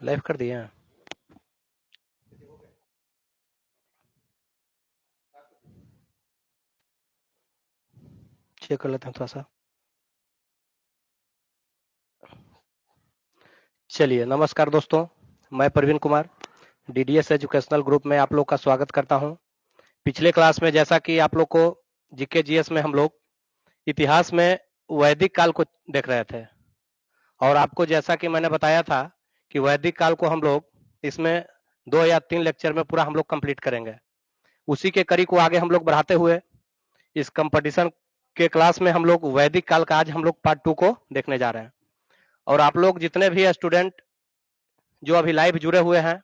Live कर दिए हैं। चेक कर लेते हैं थोड़ा सा। चलिए, नमस्कार दोस्तों। मैं Praveen Kumar DDS educational group में आप लोग का स्वागत करता हूं। पिछले क्लास में जैसा कि आप लोग को जीके जीएस में हम लोग इतिहास में वैदिक काल को देख रहे थे और आपको जैसा कि मैंने बताया था कि वैदिक काल को हम लोग इसमें 2 या 3 लेक्चर में पूरा हम लोग कंप्लीट करेंगे। उसी के कड़ी को आगे हम लोग बढ़ाते हुए इस कंपटीशन के क्लास में हम लोग वैदिक काल का आज हम लोग पार्ट 2 को देखने जा रहे हैं। और आप लोग जितने भी स्टूडेंट जो अभी लाइव जुड़े हुए हैं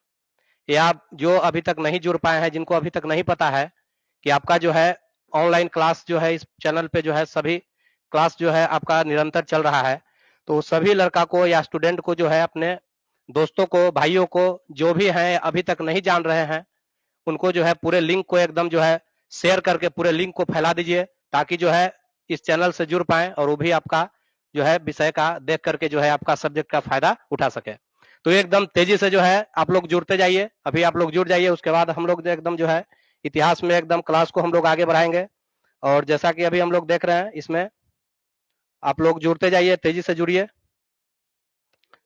या जो अभी तक नहीं जुड़ पाए हैं, जिनको अभी तक नहीं पता है कि आपका जो है ऑनलाइन क्लास जो है इस चैनल पे जो है सभी क्लास जो है आपका निरंतर चल रहा है, तो सभी लड़का को या स्टूडेंट को जो है अपने दोस्तों को, भाइयों को, जो भी हैं अभी तक नहीं जान रहे हैं, उनको जो है पूरे लिंक को एकदम जो है शेयर करके पूरे लिंक को फैला दीजिए, ताकि जो है इस चैनल से जुड़ पाए और वो भी आपका जो है विषय का देख करके जो है आपका सब्जेक्ट का फायदा उठा सके। तो एकदम तेजी से जो है आप लोग जुड़ते जाइए। अभी आप लोग जुड़ जाइए, उसके बाद हम लोग जो एकदम जो है इतिहास में एकदम क्लास को हम लोग आगे बढ़ाएंगे। और जैसा कि अभी हम लोग देख रहे हैं, इसमें आप लोग जुड़ते जाइए, तेजी से जुड़िए,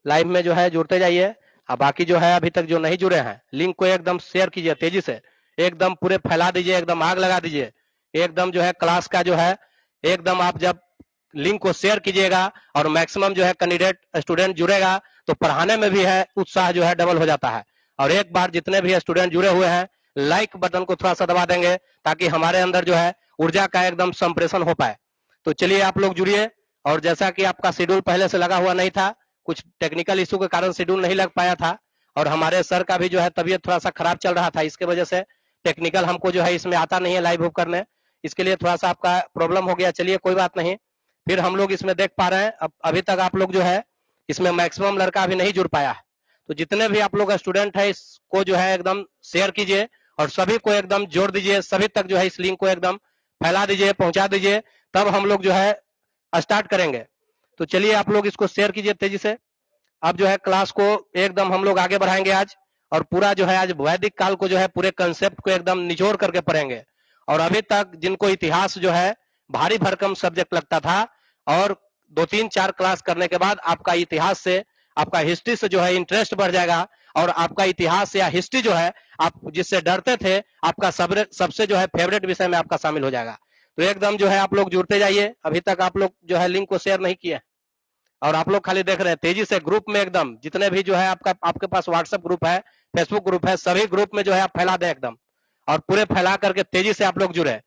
लाइव में जो है जुड़ते जाइए। अब बाकी जो है अभी तक जो नहीं जुड़े हैं, लिंक को एकदम शेयर कीजिए, तेजी से एकदम पूरे फैला दीजिए, एकदम आग लगा दीजिए। एकदम जो है क्लास का जो है एकदम आप जब लिंक को शेयर कीजिएगा और मैक्सिमम जो है कैंडिडेट स्टूडेंट जुड़ेगा तो पढ़ाने में भी है उत्साह जो है डबल हो जाता है। और एक बार जितने भी स्टूडेंट जुड़े हुए हैं, लाइक बटन को थोड़ा सा दबा देंगे ताकि हमारे अंदर जो है ऊर्जा का एकदम संप्रेषण हो पाए। तो चलिए आप लोग जुड़िए। और जैसा कि आपका शेड्यूल पहले से लगा हुआ नहीं था, कुछ टेक्निकल इशू के कारण शेड्यूल नहीं लग पाया था और हमारे सर का भी जो है तबीयत थोड़ा सा खराब चल रहा था, इसके वजह से टेक्निकल हमको जो है इसमें आता नहीं है लाइव करने, इसके लिए थोड़ा सा आपका प्रॉब्लम हो गया। चलिए कोई बात नहीं, फिर हम लोग इसमें देख पा रहे हैं। अब अभी तक आप लोग जो है इसमें मैक्सिमम लड़का अभी नहीं जुड़ पाया है, तो जितने भी आप लोग स्टूडेंट है इसको जो है एकदम शेयर कीजिए और सभी को एकदम जोड़ दीजिए, सभी तक जो है इस लिंक को एकदम फैला दीजिए, पहुंचा दीजिए, तब हम लोग जो है स्टार्ट करेंगे। तो चलिए आप लोग इसको शेयर कीजिए तेजी से। अब जो है क्लास को एकदम हम लोग आगे बढ़ाएंगे आज, और पूरा जो है आज वैदिक काल को जो है पूरे कंसेप्ट को एकदम निचोड़ करके पढ़ेंगे। और अभी तक जिनको इतिहास जो है भारी भरकम सब्जेक्ट लगता था, और 2-3-4 क्लास करने के बाद आपका इतिहास से, आपका हिस्ट्री से जो है इंटरेस्ट बढ़ जाएगा और आपका इतिहास या हिस्ट्री जो है आप जिससे डरते थे, आपका सबसे जो है फेवरेट विषय में आपका शामिल हो जाएगा। तो एकदम जो है आप लोग जुड़ते जाइए। अभी तक आप लोग जो है लिंक को शेयर नहीं किए और आप लोग खाली देख रहे हैं, तेजी से ग्रुप में एकदम जितने भी जो है आपके पास व्हाट्सएप ग्रुप है, फेसबुक ग्रुप है, सभी ग्रुप में जो है आप फैला दें एकदम, और पूरे फैला करके तेजी से आप लोग जुड़े।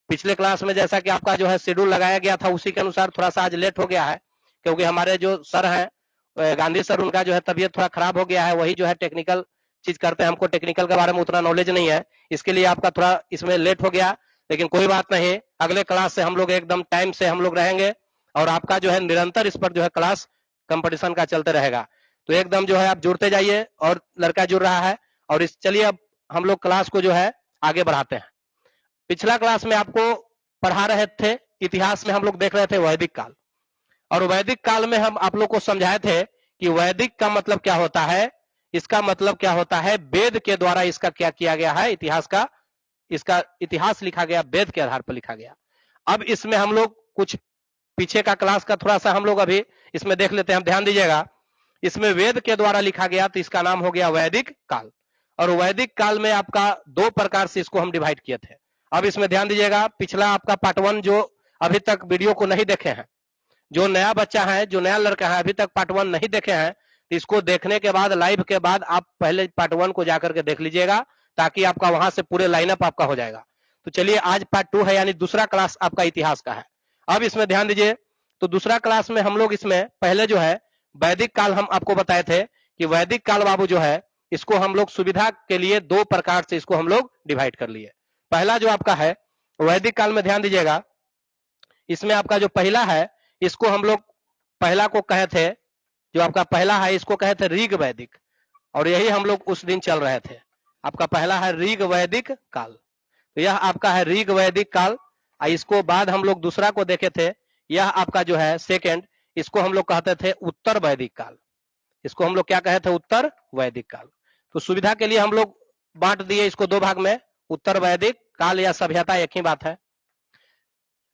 पिछले क्लास में जैसा कि आपका जो है शेड्यूल लगाया गया था उसी के अनुसार थोड़ा सा आज लेट हो गया है, क्योंकि हमारे जो सर हैं गांधी सर, उनका जो है तबीयत थोड़ा खराब हो गया है। वही जो है टेक्निकल चीज करते हैं, हमको टेक्निकल के बारे में उतना नॉलेज नहीं है, इसके लिए आपका थोड़ा इसमें लेट हो गया। लेकिन कोई बात नहीं, अगले क्लास से हम लोग एकदम टाइम से हम लोग रहेंगे और आपका जो है निरंतर इस पर जो है क्लास कंपटीशन का चलते रहेगा। तो एकदम जो है आप जुड़ते जाइए, और लड़का जुड़ रहा है। और इस चलिए अब हम लोग क्लास को जो है आगे बढ़ाते हैं। पिछला क्लास में आपको पढ़ा रहे थे, इतिहास में हम लोग देख रहे थे वैदिक काल, और वैदिक काल में हम आप लोग को समझाए थे कि वैदिक का मतलब क्या होता है, इसका मतलब क्या होता है, वेद के द्वारा इसका क्या किया गया है, इतिहास का, इसका इतिहास लिखा गया वेद के आधार पर लिखा गया। अब इसमें हम लोग कुछ पीछे का क्लास का थोड़ा सा हम लोग अभी इसमें देख लेते हैं, ध्यान दीजिएगा। इसमें वेद के द्वारा लिखा गया तो इसका नाम हो गया वैदिक काल। और वैदिक काल में आपका 2 प्रकार से इसको हम डिवाइड किए थे। अब इसमें ध्यान दीजिएगा, पिछला आपका पार्ट 1 जो अभी तक वीडियो को नहीं देखे हैं, जो नया बच्चा है, जो नया लड़का है, अभी तक पार्ट 1 नहीं देखे हैं, तो इसको देखने के बाद लाइव के बाद आप पहले पार्ट 1 को जाकर के देख लीजिएगा, ताकि आपका वहां से पूरे लाइनअप आपका हो जाएगा। तो चलिए आज पार्ट 2 है, यानी दूसरा क्लास आपका इतिहास का है। अब इसमें ध्यान दीजिए, तो दूसरा क्लास में हम लोग इसमें पहले जो है वैदिक काल हम आपको बताए थे कि वैदिक काल बाबू जो है इसको हम लोग सुविधा के लिए 2 प्रकार से इसको हम लोग डिवाइड कर लिए। पहला जो आपका है वैदिक काल में, ध्यान दीजिएगा, इसमें आपका जो पहला है इसको हम लोग पहला को कहे थे, जो आपका पहला है इसको कहे थे ऋग वैदिक, और यही हम लोग उस दिन चल रहे थे। आपका पहला है ऋग वैदिक काल, तो यह आपका है ऋग वैदिक काल। इसको बाद हम लोग दूसरा को देखे थे, यह आपका जो है सेकंड, इसको हम लोग कहते थे उत्तर वैदिक काल। इसको हम लोग क्या कहे थे, उत्तर वैदिक काल। तो सुविधा के लिए हम लोग बांट दिए इसको दो भाग में, उत्तर वैदिक काल या सभ्यता एक ही बात है।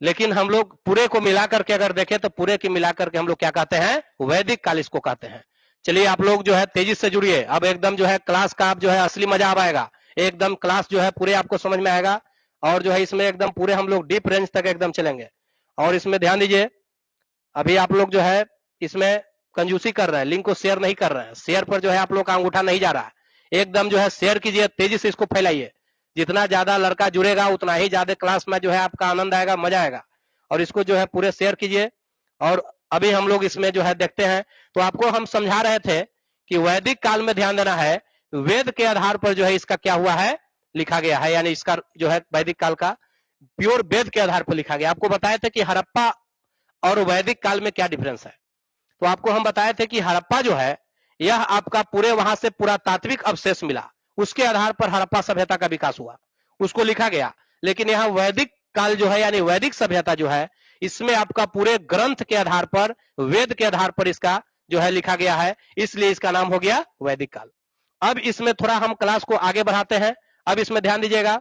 लेकिन हम लोग पूरे को मिलाकर के अगर देखें तो पूरे की मिलाकर के हम लोग क्या कहते हैं, वैदिक काल इसको कहते हैं। चलिए आप लोग जो है तेजी से जुड़िए, अब एकदम जो है क्लास का आप जो है असली मजा अब आएगा, एकदम क्लास जो है पूरे आपको समझ में आएगा, और जो है इसमें एकदम पूरे हम लोग डीप रेंज तक एकदम चलेंगे। और इसमें ध्यान दीजिए, अभी आप लोग जो है इसमें कंजूसी कर रहे हैं, लिंक को शेयर नहीं कर रहे हैं, शेयर पर जो है आप लोग का अंगूठा नहीं जा रहा है, एकदम जो है शेयर कीजिए, तेजी से इसको फैलाइए। जितना ज्यादा लड़का जुड़ेगा उतना ही ज्यादा क्लास में जो है आपका आनंद आएगा, मजा आएगा। और इसको जो है पूरे शेयर कीजिए। और अभी हम लोग इसमें जो है देखते हैं, तो आपको हम समझा रहे थे कि वैदिक काल में ध्यान देना है, वेद के आधार पर जो है इसका क्या हुआ है, लिखा गया है, यानी इसका जो है वैदिक काल का प्योर वेद के आधार पर लिखा गया। आपको बताए थे कि हड़प्पा और वैदिक काल में क्या डिफरेंस है। तो आपको हम बताए थे कि हड़प्पा जो है यह आपका पूरे वहां से पूरा तात्विक अवशेष मिला, उसके आधार पर हड़प्पा सभ्यता का विकास हुआ, उसको लिखा गया। लेकिन यहाँ वैदिक काल जो है यानी वैदिक सभ्यता जो है, इसमें आपका पूरे ग्रंथ के आधार पर, वेद के आधार पर इसका जो है लिखा गया है, इसलिए इसका नाम हो गया वैदिक काल। अब इसमें थोड़ा हम क्लास को आगे बढ़ाते हैं। अब इसमें ध्यान दीजिएगा,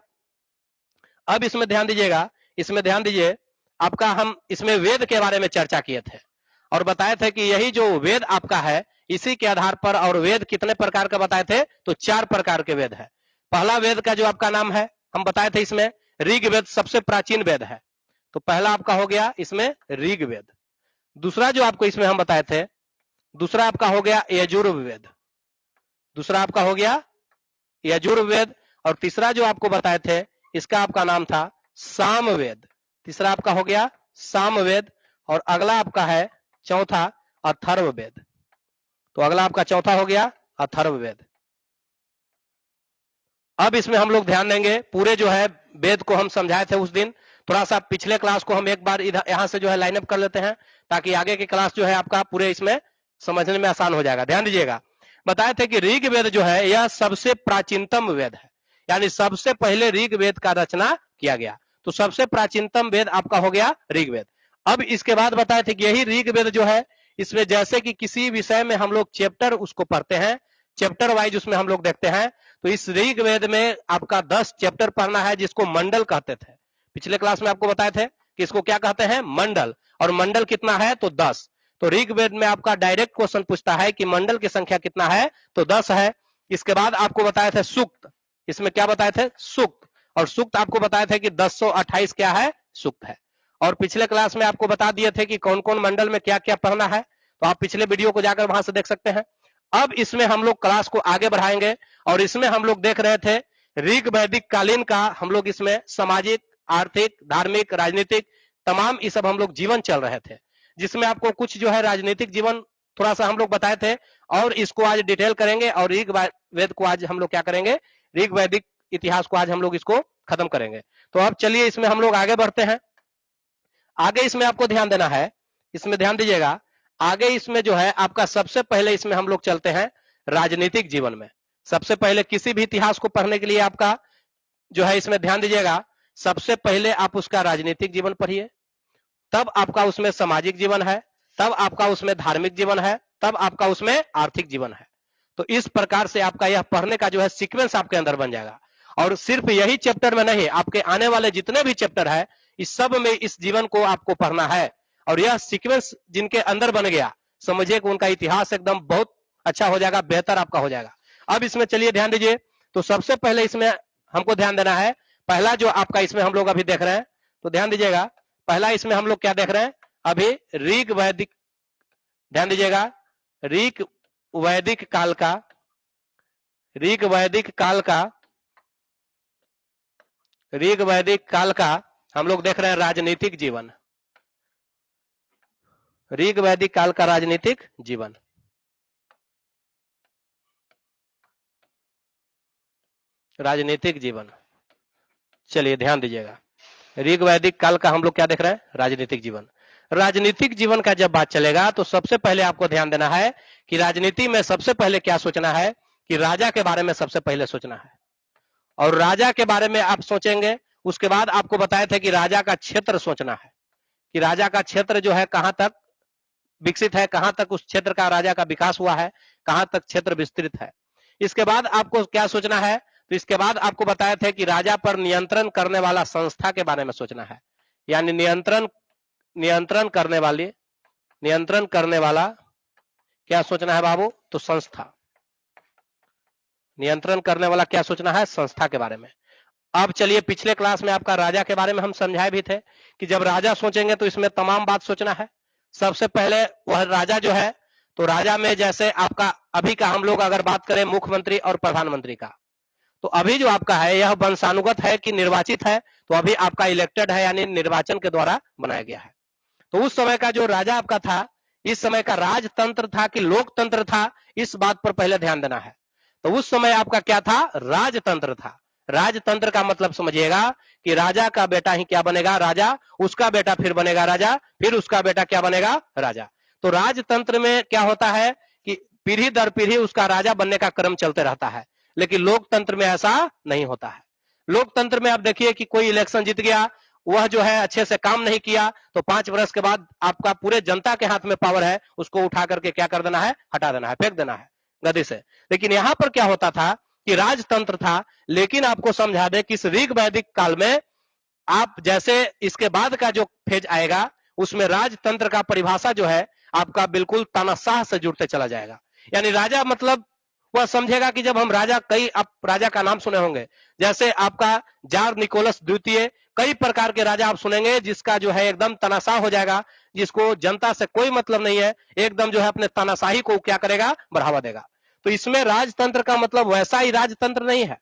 अब इसमें ध्यान दीजिएगा, इसमें ध्यान दीजिए, आपका हम इसमें वेद के बारे में चर्चा किए थे और बताए थे कि यही जो वेद आपका है, इसी के आधार पर, और वेद कितने प्रकार का बताए थे, तो 4 प्रकार के वेद है। पहला वेद का जो आपका नाम है, हम बताए थे इसमें ऋग्वेद सबसे प्राचीन वेद है, तो पहला आपका हो गया इसमें ऋग्वेद। दूसरा जो आपको इसमें हम बताए थे, दूसरा आपका हो गया यजुर्वेद, दूसरा आपका हो गया यजुर्वेद। और तीसरा जो आपको बताए थे, इसका आपका नाम था सामवेद, तीसरा आपका हो गया सामवेद। और अगला आपका है चौथा अथर्ववेद, तो अगला आपका चौथा हो गया अथर्ववेद। अब इसमें हम लोग ध्यान देंगे, पूरे जो है वेद को हम समझाए थे उस दिन, थोड़ा सा पिछले क्लास को हम एक बार इधर यहां से जो है लाइन अप कर लेते हैं, ताकि आगे की क्लास जो है आपका पूरे इसमें समझने में आसान हो जाएगा। ध्यान दीजिएगा, बताए थे कि ऋग्वेद जो है यह सबसे प्राचीनतम वेद है, यानी सबसे पहले ऋग्वेद का रचना किया गया, तो सबसे प्राचीनतम वेद आपका हो गया ऋग्वेद। अब इसके बाद बताए थे कि यही ऋग्वेद जो है, इसमें जैसे कि किसी विषय में हम लोग चैप्टर उसको पढ़ते हैं, चैप्टर वाइज उसमें हम लोग देखते हैं, तो इस ऋग्वेद में आपका 10 चैप्टर पढ़ना है, जिसको मंडल कहते थे। पिछले क्लास में आपको बताए थे कि इसको क्या कहते हैं, मंडल। और मंडल कितना है, तो 10। तो ऋग्वेद में आपका डायरेक्ट क्वेश्चन पूछता है कि मंडल की संख्या कितना है, तो 10 है। इसके बाद आपको बताए थे सूक्त, इसमें क्या बताए थे, सूक्त। और सूक्त आपको बताए थे कि 1028 क्या है, सूक्त है। और पिछले क्लास में आपको बता दिए थे कि कौन कौन मंडल में क्या क्या पढ़ना है, तो आप पिछले वीडियो को जाकर वहां से देख सकते हैं। अब इसमें हम लोग क्लास को आगे बढ़ाएंगे, और इसमें हम लोग देख रहे थे ऋग वैदिक कालीन का, हम लोग इसमें सामाजिक, आर्थिक, धार्मिक, राजनीतिक, तमाम ये सब हम लोग जीवन चल रहे थे, जिसमें आपको कुछ जो है राजनीतिक जीवन थोड़ा सा हम लोग बताए थे, और इसको आज डिटेल करेंगे। और ऋग वेद को आज हम लोग क्या करेंगे, ऋग वैदिक इतिहास को आज हम लोग इसको खत्म करेंगे। तो अब चलिए इसमें हम लोग आगे बढ़ते हैं। आगे इसमें आपको ध्यान देना है, इसमें ध्यान दीजिएगा, आगे इसमें जो है आपका सबसे पहले इसमें हम लोग चलते हैं राजनीतिक जीवन में। सबसे पहले किसी भी इतिहास को पढ़ने के लिए आपका जो है इसमें ध्यान दीजिएगा, सबसे पहले आप उसका राजनीतिक जीवन पढ़िए, तब आपका उसमें सामाजिक जीवन है, तब आपका उसमें धार्मिक जीवन है, तब आपका उसमें आर्थिक जीवन है। तो इस प्रकार से आपका यह पढ़ने का जो है सीक्वेंस आपके अंदर बन जाएगा। और सिर्फ यही चैप्टर में नहीं, आपके आने वाले जितने भी चैप्टर है, इस सब में इस जीवन को आपको पढ़ना है। और यह सीक्वेंस जिनके अंदर बन गया, समझिए कि उनका इतिहास एकदम बहुत अच्छा हो जाएगा, बेहतर आपका हो जाएगा। अब इसमें चलिए ध्यान दीजिए, तो सबसे पहले इसमें हमको ध्यान देना है, पहला जो आपका इसमें हम लोग अभी देख रहे हैं, तो ध्यान दीजिएगा, पहला इसमें हम लोग क्या देख रहे हैं अभी, ऋग वैदिक, ध्यान दीजिएगा, ऋग वैदिक काल का, ऋग वैदिक काल का, ऋग वैदिक काल का हम लोग देख रहे हैं राजनीतिक जीवन, ऋग वैदिक काल का राजनीतिक जीवन। राजनीतिक जीवन, चलिए ध्यान दीजिएगा, ऋग वैदिक काल का हम लोग क्या देख रहे हैं, राजनीतिक जीवन। राजनीतिक जीवन का जब बात चलेगा, तो सबसे पहले आपको ध्यान देना है कि राजनीति में सबसे पहले क्या सोचना है, कि राजा के बारे में सबसे पहले सोचना है। और राजा के बारे में आप सोचेंगे, उसके बाद आपको बताए थे कि राजा का क्षेत्र सोचना है, कि राजा का क्षेत्र जो है कहां तक विकसित है, कहां तक उस क्षेत्र का राजा का विकास हुआ है, कहां तक क्षेत्र विस्तृत है। इसके बाद आपको क्या सोचना है, तो इसके बाद आपको बताए थे कि राजा पर नियंत्रण करने वाला संस्था के बारे में सोचना है। यानी नियंत्रण करने वाला क्या सोचना है बाबू, तो संस्था। नियंत्रण करने वाला क्या सोचना है, संस्था के बारे में। अब चलिए, पिछले क्लास में आपका राजा के बारे में हम समझाए भी थे कि जब राजा सोचेंगे तो इसमें तमाम बात सोचना है। सबसे पहले वह राजा जो है, तो राजा में जैसे आपका अभी का हम लोग अगर बात करें मुख्यमंत्री और प्रधानमंत्री का, तो अभी जो आपका है यह वंशानुगत है कि निर्वाचित है, तो अभी आपका इलेक्टेड है, यानी निर्वाचन के द्वारा बनाया गया है। तो उस समय का जो राजा आपका था, इस समय का राजतंत्र था कि लोकतंत्र था, इस बात पर पहले ध्यान देना है। तो उस समय आपका क्या था, राजतंत्र था। राजतंत्र का मतलब समझिएगा कि राजा का बेटा ही क्या बनेगा, राजा, उसका बेटा फिर बनेगा राजा, फिर उसका बेटा क्या बनेगा, राजा। तो राजतंत्र में क्या होता है कि पीढ़ी दर पीढ़ी उसका राजा बनने का क्रम चलते रहता है, लेकिन लोकतंत्र में ऐसा नहीं होता है। लोकतंत्र में आप देखिए कि कोई इलेक्शन जीत गया, वह जो है अच्छे से काम नहीं किया, तो 5 वर्ष के बाद आपका पूरे जनता के हाथ में पावर है, उसको उठा करके क्या कर देना है, हटा देना है, फेंक देना है गद्दी से। लेकिन यहां पर क्या होता था कि राजतंत्र था, लेकिन आपको समझा दे कि इस ऋग वैदिक काल में आप जैसे इसके बाद का जो फेज आएगा, उसमें राजतंत्र का परिभाषा जो है आपका बिल्कुल तानाशाह से जुड़ते चला जाएगा। यानी राजा मतलब वह समझेगा कि जब हम राजा, कई आप राजा का नाम सुने होंगे, जैसे आपका जार निकोलस द्वितीय, कई प्रकार के राजा आप सुनेंगे जिसका जो है एकदम तानाशाह हो जाएगा, जिसको जनता से कोई मतलब नहीं है, एकदम जो है अपने तानाशाही को क्या करेगा, बढ़ावा देगा। तो इसमें राजतंत्र का मतलब वैसा ही राजतंत्र नहीं है।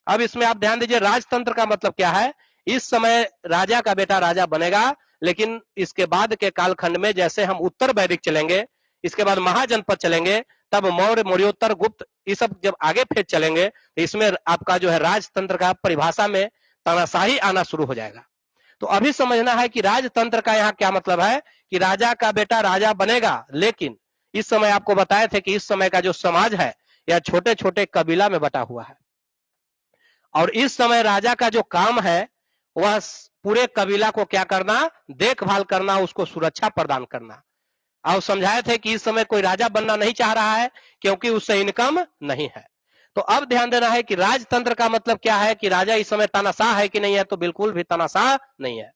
अब इसमें आप ध्यान दीजिए, राजतंत्र का मतलब क्या है, इस समय राजा का बेटा राजा बनेगा, लेकिन इसके बाद के कालखंड में जैसे हम उत्तर वैदिक चलेंगे, इसके बाद महाजनपद चलेंगे, तब मौर्य, मौर्योत्तर, गुप्त, ये सब जब आगे फिर चलेंगे, तो इसमें आपका जो है राजतंत्र का परिभाषा में तानाशाही आना शुरू हो जाएगा। तो अभी समझना है कि राजतंत्र का यहाँ क्या मतलब है कि राजा का बेटा राजा बनेगा, लेकिन इस समय आपको बताए थे कि इस समय का जो समाज है यह छोटे छोटे कबीला में बटा हुआ है, और इस समय राजा का जो काम है वह पूरे कबीला को क्या करना, देखभाल करना, उसको सुरक्षा प्रदान करना। और समझाए थे कि इस समय कोई राजा बनना नहीं चाह रहा है क्योंकि उससे इनकम नहीं है। तो अब ध्यान देना है कि राजतंत्र का मतलब क्या है कि राजा इस समय तानाशाह है कि नहीं है, तो बिल्कुल भी तानाशाह नहीं है।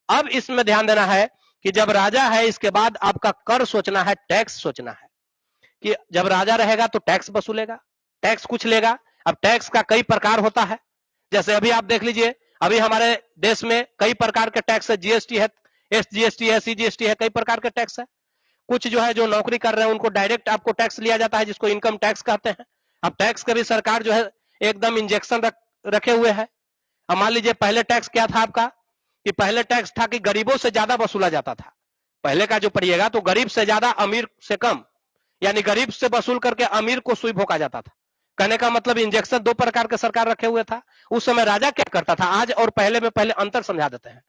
अब इसमें ध्यान देना है कि जब राजा है, इसके बाद आपका कर सोचना है, टैक्स सोचना है कि जब राजा रहेगा तो टैक्स वसूलेगा, टैक्स कुछ लेगा। अब टैक्स का कई प्रकार होता है, जैसे अभी आप देख लीजिए, अभी हमारे देश में कई प्रकार के टैक्स है, जीएसटी है, एसजीएसटी है, सीजीएसटी है, कई प्रकार के टैक्स है। कुछ जो है जो नौकरी कर रहे हैं उनको डायरेक्ट आपको टैक्स लिया जाता है, जिसको इनकम टैक्स कहते हैं। अब टैक्स का भी सरकार जो है एकदम इंजेक्शन रखे हुए है। अब मान लीजिए पहले टैक्स क्या था आपका, कि पहले टैक्स था कि गरीबों से ज्यादा वसूला जाता था। पहले का जो पढ़िएगा तो गरीब से ज्यादा अमीर से कम, यानी गरीब से वसूल करके अमीर को सुई भोंका जाता था। कहने का मतलब इंजेक्शन 2 प्रकार के सरकार रखे हुए था। उस समय राजा क्या करता था, आज और पहले में पहले अंतर समझा देते हैं।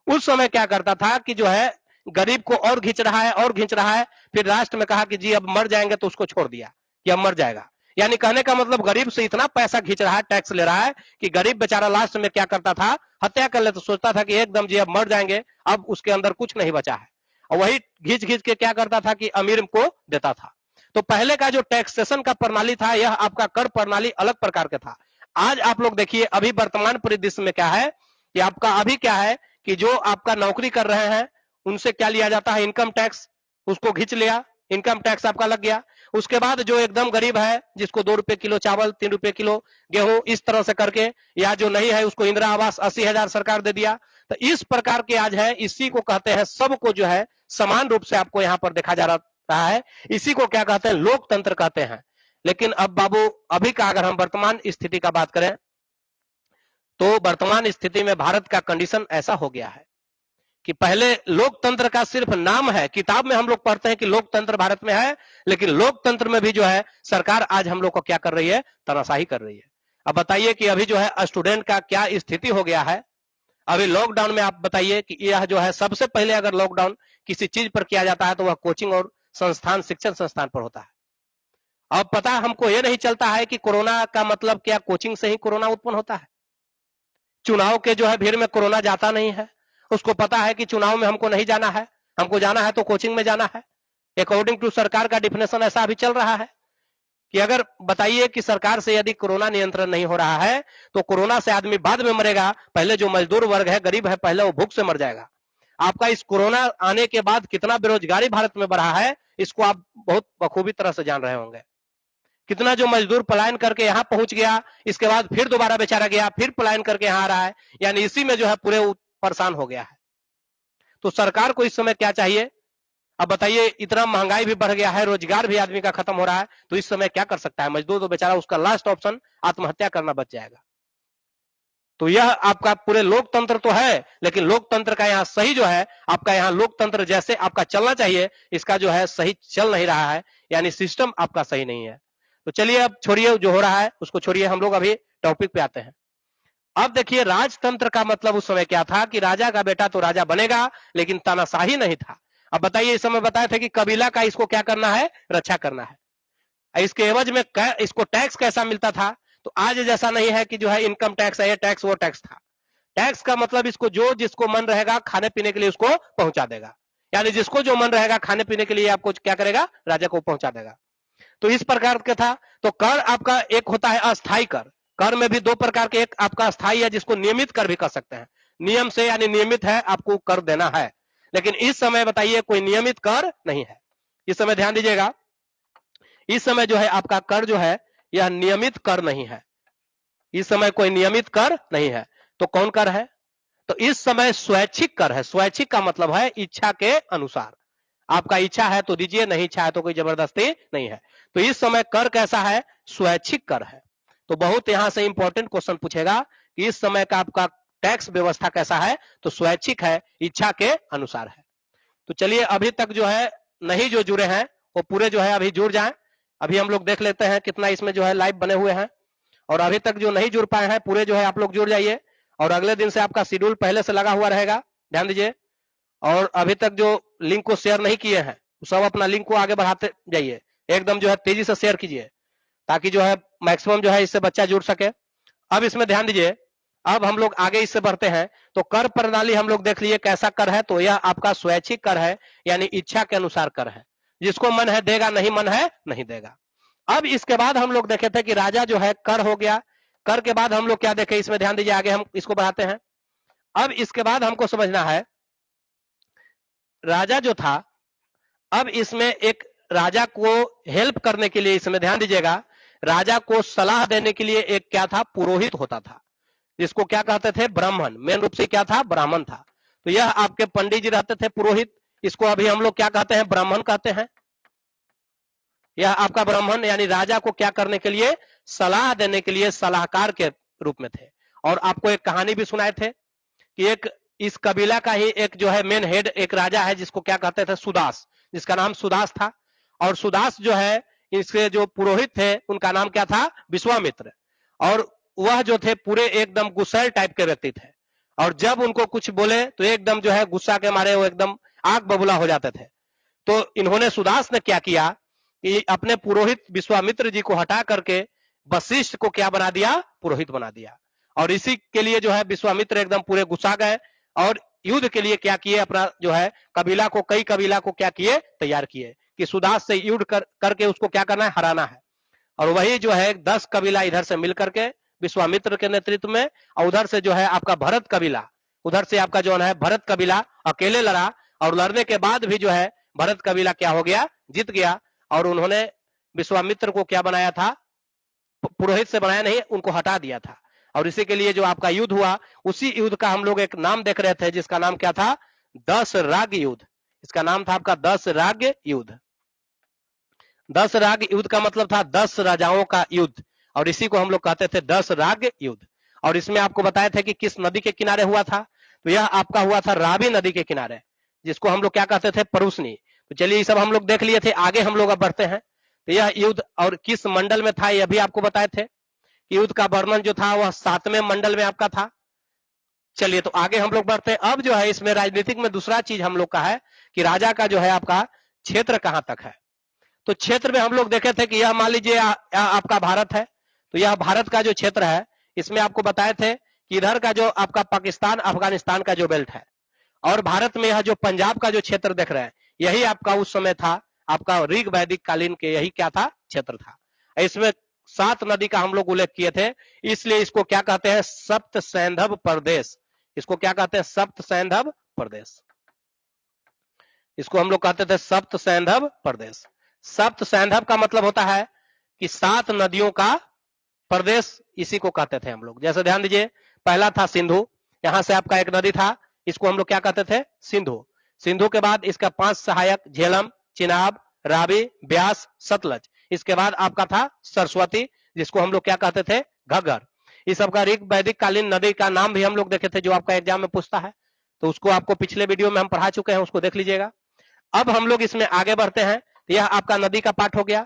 उस समय क्या करता था कि जो है गरीब को और घिंच रहा है और घिंच रहा है, फिर राष्ट्र में कहा कि जी अब मर जाएंगे, तो उसको छोड़ दिया कि अब मर जाएगा। यानी कहने का मतलब गरीब से इतना पैसा खींच रहा है, टैक्स ले रहा है कि गरीब बेचारा लास्ट में क्या करता था, हत्या कर ले, तो सोचता था कि एकदम जी अब मर जाएंगे, अब उसके अंदर कुछ नहीं बचा है, और वही घींच घींच के क्या करता था कि अमीर को देता था। तो पहले का जो टैक्सेशन का प्रणाली था, यह आपका कर प्रणाली अलग प्रकार का था। आज आप लोग देखिए अभी वर्तमान परिदृश्य में क्या है कि आपका अभी क्या है कि जो आपका नौकरी कर रहे हैं उनसे क्या लिया जाता है, इनकम टैक्स, उसको घिंच लिया, इनकम टैक्स आपका लग गया। उसके बाद जो एकदम गरीब है, जिसको 2 रुपए किलो चावल, 3 रुपए किलो गेहूं, इस तरह से करके, या जो नहीं है उसको इंदिरा आवास 80,000 सरकार दे दिया। तो इस प्रकार के आज है, इसी को कहते हैं, सबको जो है समान रूप से आपको यहाँ पर देखा जा रहा है, इसी को क्या कहते हैं, लोकतंत्र कहते हैं। लेकिन अब बाबू अभी का अगर हम वर्तमान स्थिति का बात करें, तो वर्तमान स्थिति में भारत का कंडीशन ऐसा हो गया है कि पहले लोकतंत्र का सिर्फ नाम है, किताब में हम लोग पढ़ते हैं कि लोकतंत्र भारत में है, लेकिन लोकतंत्र में भी जो है सरकार आज हम लोग को क्या कर रही है, तानाशाही कर रही है। अब बताइए कि अभी जो है स्टूडेंट का क्या स्थिति हो गया है। अभी लॉकडाउन में आप बताइए कि यह जो है सबसे पहले अगर लॉकडाउन किसी चीज पर किया जाता है तो वह कोचिंग और संस्थान, शिक्षण संस्थान पर होता है। अब पता हमको यह नहीं चलता है कि कोरोना का मतलब क्या कोचिंग से ही कोरोना उत्पन्न होता है। चुनाव के जो है भीड़ में कोरोना जाता नहीं है, उसको पता है कि चुनाव में हमको नहीं जाना है, हमको जाना है तो कोचिंग में जाना है। अकॉर्डिंग टू सरकार का डिफिनेशन ऐसा अभी चल रहा है कि अगर बताइए कि सरकार से यदि कोरोना नियंत्रण नहीं हो रहा है तो कोरोना से आदमी बाद में मरेगा, पहले जो मजदूर वर्ग है, गरीब है, पहले वो भूख से मर जाएगा। आपका इस कोरोना आने के बाद कितना बेरोजगारी भारत में बढ़ा है, इसको आप बहुत बखूबी तरह से जान रहे होंगे। कितना जो मजदूर पलायन करके यहां पहुंच गया, इसके बाद फिर दोबारा बेचारा गया, फिर पलायन करके यहां आ रहा है, यानी इसी में जो है पूरे परेशान हो गया है। तो सरकार को इस समय क्या चाहिए? अब बताइए, इतना महंगाई भी बढ़ गया है, रोजगार भी आदमी का खत्म हो रहा है, तो इस समय क्या कर सकता है मजदूर? तो बेचारा उसका लास्ट ऑप्शन आत्महत्या करना बच जाएगा। तो यह आपका पूरे लोकतंत्र तो है, लेकिन लोकतंत्र का यहाँ सही जो है, आपका यहाँ लोकतंत्र जैसे आपका चलना चाहिए, इसका जो है सही चल नहीं रहा है, यानी सिस्टम आपका सही नहीं है। तो चलिए अब छोड़िए जो हो रहा है उसको छोड़िए, हम लोग अभी टॉपिक पे आते हैं। अब देखिए, राजतंत्र का मतलब उस समय क्या था कि राजा का बेटा तो राजा बनेगा, लेकिन तानाशाही नहीं था। अब बताइए, इस समय बताए थे कि कबीला का इसको क्या करना है? रक्षा करना है। इसके एवज में इसको टैक्स कैसा मिलता था? तो आज जैसा नहीं है कि जो है इनकम टैक्स है, ये टैक्स वो टैक्स था। टैक्स का मतलब इसको जो जिसको मन रहेगा खाने पीने के लिए उसको पहुंचा देगा, यानी जिसको जो मन रहेगा खाने पीने के लिए आपको क्या करेगा? राजा को पहुंचा देगा। तो इस प्रकार का था। तो कर आपका एक होता है अस्थाई कर। कर में भी दो प्रकार के, एक आपका अस्थाई है जिसको नियमित कर भी कर सकते हैं, नियम से यानी नियमित है आपको कर देना है। लेकिन इस समय बताइए कोई नियमित कर नहीं है। इस समय ध्यान दीजिएगा, इस समय जो है आपका कर जो है यह नियमित कर नहीं है। इस समय कोई नियमित कर नहीं है। तो कौन कर है? तो इस समय स्वैच्छिक कर है। स्वैच्छिक का मतलब है इच्छा के अनुसार। आपका इच्छा है तो दीजिए, नहीं इच्छा है तो कोई जबरदस्ती नहीं है। तो इस समय कर कैसा है? स्वैच्छिक कर है। तो बहुत यहां से इंपॉर्टेंट क्वेश्चन पूछेगा कि इस समय का आपका टैक्स व्यवस्था कैसा है? तो स्वैच्छिक है, इच्छा के अनुसार है। तो चलिए, अभी तक जो है नहीं जो जुड़े हैं वो पूरे जो है अभी जुड़ जाएं। अभी हम लोग देख लेते हैं कितना इसमें जो है लाइव बने हुए हैं, और अभी तक जो नहीं जुड़ पाए हैं पूरे जो है आप लोग जुड़ जाइए। और अगले दिन से आपका शेड्यूल पहले से लगा हुआ रहेगा, ध्यान दीजिए। और अभी तक जो लिंक को शेयर नहीं किए हैं सब अपना लिंक को आगे बढ़ाते जाइए, एकदम जो है तेजी से शेयर कीजिए, ताकि जो है मैक्सिमम जो है इससे बच्चा जुड़ सके। अब इसमें ध्यान दीजिए, अब हम लोग आगे इससे बढ़ते हैं। तो कर प्रणाली हम लोग देख लिए कैसा कर है। तो यह आपका स्वैच्छिक कर है, यानी इच्छा के अनुसार कर है, जिसको मन है देगा, नहीं मन है नहीं देगा। अब इसके बाद हम लोग देखे थे कि राजा जो है कर हो गया। कर के बाद हम लोग क्या देखे, इसमें ध्यान दीजिए, आगे हम इसको बढ़ाते हैं। अब इसके बाद हमको समझना है राजा जो था, अब इसमें एक राजा को हेल्प करने के लिए, इसमें ध्यान दीजिएगा, राजा को सलाह देने के लिए एक क्या था? पुरोहित होता था, जिसको क्या कहते थे? ब्राह्मण। मेन रूप से क्या था? ब्राह्मण था। तो यह आपके पंडित जी रहते थे पुरोहित, इसको अभी हम लोग क्या कहते हैं? ब्राह्मण कहते हैं। यह आपका ब्राह्मण यानी राजा को क्या करने के लिए? सलाह देने के लिए सलाहकार के रूप में थे। और आपको एक कहानी भी सुनाए थे कि एक इस कबीला का ही एक जो है मेन हेड एक राजा है, जिसको क्या कहते थे? सुदास, जिसका नाम सुदास था। और सुदास जो है, इसके जो पुरोहित थे उनका नाम क्या था? विश्वामित्र। और वह जो थे पूरे एकदम गुस्सैल टाइप के व्यक्ति थे, और जब उनको कुछ बोले तो एकदम जो है गुस्सा के मारे वो एकदम आग बबूला हो जाते थे। तो इन्होंने, सुदास ने क्या किया कि अपने पुरोहित विश्वामित्र जी को हटा करके वशिष्ठ को क्या बना दिया? पुरोहित बना दिया। और इसी के लिए जो है विश्वामित्र एकदम पूरे गुस्सा गए, और युद्ध के लिए क्या किए? अपना जो है कबीला को, कई कबीला को क्या किए? तैयार किए कि सुदास से युद्ध करके उसको क्या करना है? हराना है। और वही जो है 10 कबीला इधर से मिल करके विश्वामित्र के नेतृत्व में, और उधर से जो है आपका भरत कबीला, उधर से आपका जो है भरत कबीला अकेले लड़ा। और लड़ने के बाद भी जो है भरत कबीला क्या हो गया? जीत गया। और उन्होंने विश्वामित्र को क्या बनाया था? पुरोहित से बनाया नहीं, उनको हटा दिया था। और इसी के लिए जो आपका युद्ध हुआ, उसी युद्ध का हम लोग एक नाम देख रहे थे, जिसका नाम क्या था? 10 राग युद्ध। इसका नाम था आपका 10 राग युद्ध। 10 राग युद्ध का मतलब था 10 राजाओं का युद्ध, और इसी को हम लोग कहते थे 10 राग युद्ध। और इसमें आपको बताया था कि किस नदी के किनारे हुआ था? तो यह आपका हुआ था रावी नदी के किनारे, जिसको हम लोग क्या कहते थे? परुसनी। तो चलिए, ये सब हम लोग देख लिए थे, आगे हम लोग अब बढ़ते हैं। तो यह युद्ध और किस मंडल में था, यह भी आपको बताए थे। युद्ध का वर्णन जो था वह 7वें मंडल में आपका था। चलिए, तो आगे हम लोग बढ़ते हैं। अब जो है इसमें राजनीतिक में दूसरा चीज हम लोग का है कि राजा का जो है आपका क्षेत्र कहां तक है। तो क्षेत्र में हम लोग देखे थे कि यह मान लीजिए आपका भारत है। तो यह भारत का जो क्षेत्र है, इसमें आपको बताए थे कि इधर का जो आपका पाकिस्तान अफगानिस्तान का जो बेल्ट है, और भारत में यह जो पंजाब का जो क्षेत्र देख रहे हैं, यही आपका उस समय था आपका ऋग वैदिक कालीन के यही क्या था, क्षेत्र था। इसमें 7 नदी का हम लोग उल्लेख किए थे, इसलिए इसको क्या कहते हैं, सप्त सैंधव प्रदेश। इसको क्या कहते हैं, सप्त सैंधव प्रदेश। इसको हम लोग कहते थे सप्त सैंधव प्रदेश। सप्त सैंधव का मतलब होता है कि 7 नदियों का प्रदेश, इसी को कहते थे हम लोग। जैसे ध्यान दीजिए, पहला था सिंधु, यहां से आपका एक नदी था, इसको हम लोग क्या कहते थे, सिंधु। सिंधु के बाद इसका 5 सहायक, झेलम, चिनाब, रावी, ब्यास, सतलज। इसके बाद आपका था सरस्वती, जिसको हम लोग क्या कहते थे, घग्गर। इस सबका ऋग वैदिक कालीन नदी का नाम भी हम लोग देखे थे, जो आपका एग्जाम में पूछता है, तो उसको आपको पिछले वीडियो में हम पढ़ा चुके हैं, उसको देख लीजिएगा। अब हम लोग इसमें आगे बढ़ते हैं, यह आपका नदी का पाठ हो गया।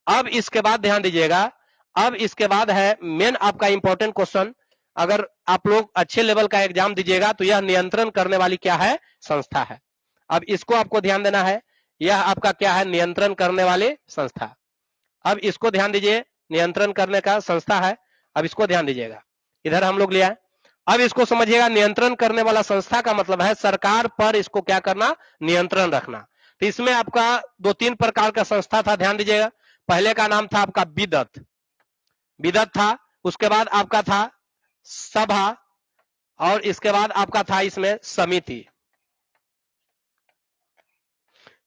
अब इसके बाद ध्यान दीजिएगा, अब इसके बाद है मेन आपका इंपॉर्टेंट क्वेश्चन। अगर आप लोग अच्छे लेवल का एग्जाम दीजिएगा तो यह नियंत्रण करने वाली क्या है, संस्था है। अब इसको आपको ध्यान देना है, यह आपका क्या है, नियंत्रण करने वाली संस्था। अब इसको ध्यान दीजिए, नियंत्रण करने का संस्था है। अब इसको ध्यान दीजिएगा, इधर हम लोग लिया। अब इसको समझिएगा, नियंत्रण करने वाला संस्था का मतलब है सरकार पर इसको क्या करना, नियंत्रण रखना। तो इसमें आपका 2-3 प्रकार का संस्था था, ध्यान दीजिएगा। पहले का नाम था आपका विदत, विदत था। उसके बाद आपका था सभा, और इसके बाद आपका था इसमें समिति।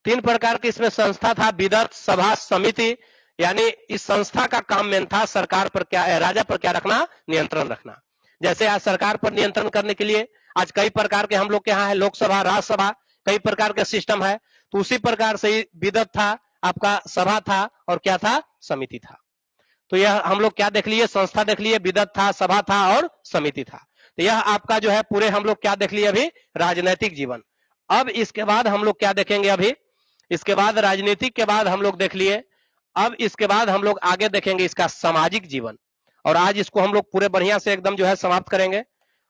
3 प्रकार की इसमें संस्था था, विदत, सभा, समिति। यानी इस संस्था का काम मेन था सरकार पर क्या, राजा पर क्या रखना, नियंत्रण रखना। जैसे आज सरकार पर नियंत्रण करने के लिए आज कई प्रकार के हम लोग के यहाँ है, लोकसभा, राज्यसभा, कई प्रकार के सिस्टम है। तो उसी प्रकार से विदत था, आपका सभा था, और क्या था, समिति था। तो यह हम लोग क्या देख लिए, संस्था देख लिए, विदत था, सभा था और समिति था। तो यह आपका जो है पूरे हम लोग क्या देख लिए अभी, राजनीतिक जीवन। अब इसके बाद हम लोग क्या देखेंगे, अभी इसके बाद राजनीतिक के बाद हम लोग देख लिए। अब इसके बाद हम लोग आगे देखेंगे इसका सामाजिक जीवन, और आज इसको हम लोग पूरे बढ़िया से एकदम जो है समाप्त करेंगे।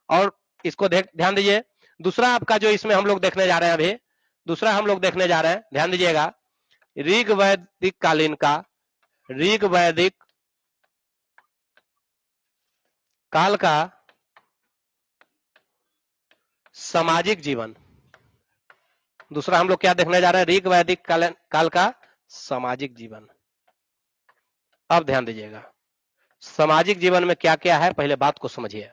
और इसको ध्यान दीजिए, दूसरा आपका जो इसमें हम लोग देखने जा रहे हैं, अभी दूसरा हम लोग देखने जा रहे हैं, ध्यान दीजिएगा, ऋग वैदिक कालीन का, ऋग वैदिक काल का सामाजिक जीवन। दूसरा हम लोग क्या देखने जा रहे हैं, ऋग वैदिक काल का सामाजिक जीवन। अब ध्यान दीजिएगा, सामाजिक जीवन में क्या क्या है, पहले बात को समझिए।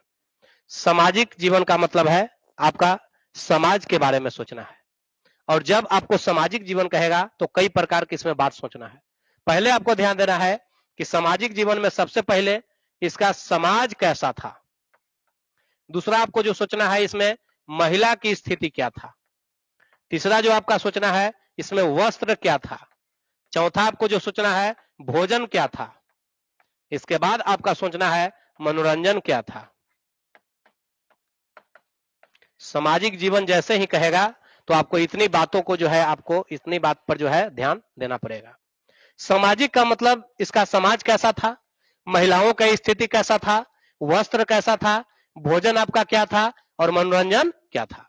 सामाजिक जीवन का मतलब है आपका समाज के बारे में सोचना है। और जब आपको सामाजिक जीवन कहेगा तो कई प्रकार की इसमें बात सोचना है। पहले आपको ध्यान देना है कि सामाजिक जीवन में सबसे पहले इसका समाज कैसा था। दूसरा आपको जो सोचना है, इसमें महिला की स्थिति क्या था। तीसरा जो आपका सोचना है, इसमें वस्त्र क्या था। चौथा आपको जो सोचना है, भोजन क्या था। इसके बाद आपका सोचना है मनोरंजन क्या था। सामाजिक जीवन जैसे ही कहेगा तो आपको इतनी बातों को जो है, आपको इतनी बात पर जो है ध्यान देना पड़ेगा। सामाजिक का मतलब इसका समाज कैसा था, महिलाओं का स्थिति कैसा था, वस्त्र कैसा था, भोजन आपका क्या था, और मनोरंजन क्या था।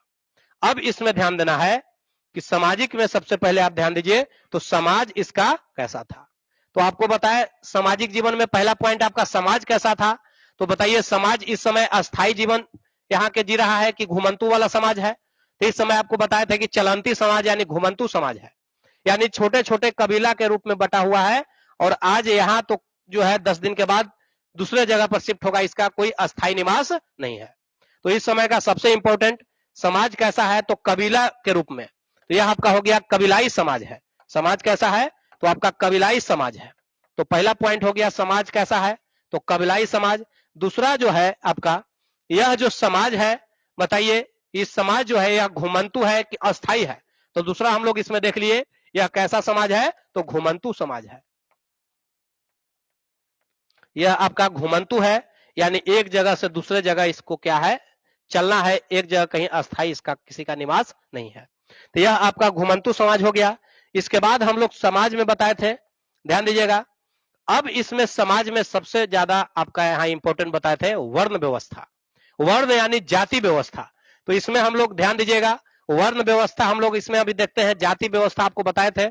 अब इसमें ध्यान देना है कि सामाजिक में सबसे पहले आप ध्यान दीजिए, तो समाज इसका कैसा था। तो आपको बताए सामाजिक जीवन में पहला पॉइंट आपका समाज कैसा था। तो बताइए, समाज इस समय अस्थाई जीवन यहाँ के जी रहा है कि घुमंतु वाला समाज है। तो इस समय आपको बताए थे कि चलंती समाज यानी घुमंतु समाज है, यानी छोटे छोटे कबीला के रूप में बटा हुआ है। और आज यहाँ तो जो है 10 दिन के बाद दूसरे जगह पर शिफ्ट होगा, इसका कोई अस्थाई निवास नहीं है। तो इस समय का सबसे इंपॉर्टेंट समाज कैसा है, तो कबीला के रूप में। तो यह आपका हो गया कबीलाई समाज है। समाज कैसा है, तो आपका कबीलाई समाज है। तो पहला पॉइंट हो गया समाज कैसा है, तो कबीलाई समाज। दूसरा जो है आपका, यह जो समाज है, बताइए इस समाज जो है यह घुमंतु है कि अस्थाई है। तो दूसरा हम लोग इसमें देख लिए, यह कैसा समाज है, तो घुमंतु समाज है। यह आपका घुमंतु है, यानी एक जगह से दूसरे जगह इसको क्या है, चलना है, एक जगह कहीं अस्थाई इसका किसी का निवास नहीं है। तो यह आपका घुमंतु समाज हो गया। इसके बाद हम लोग समाज में बताए थे, ध्यान दीजिएगा। अब इसमें समाज में सबसे ज्यादा आपका यहाँ इंपॉर्टेंट बताए थे वर्ण व्यवस्था। वर्ण यानी जाति व्यवस्था। तो इसमें हम लोग ध्यान दीजिएगा, वर्ण व्यवस्था हम लोग इसमें अभी देखते हैं। जाति व्यवस्था आपको बताए थे,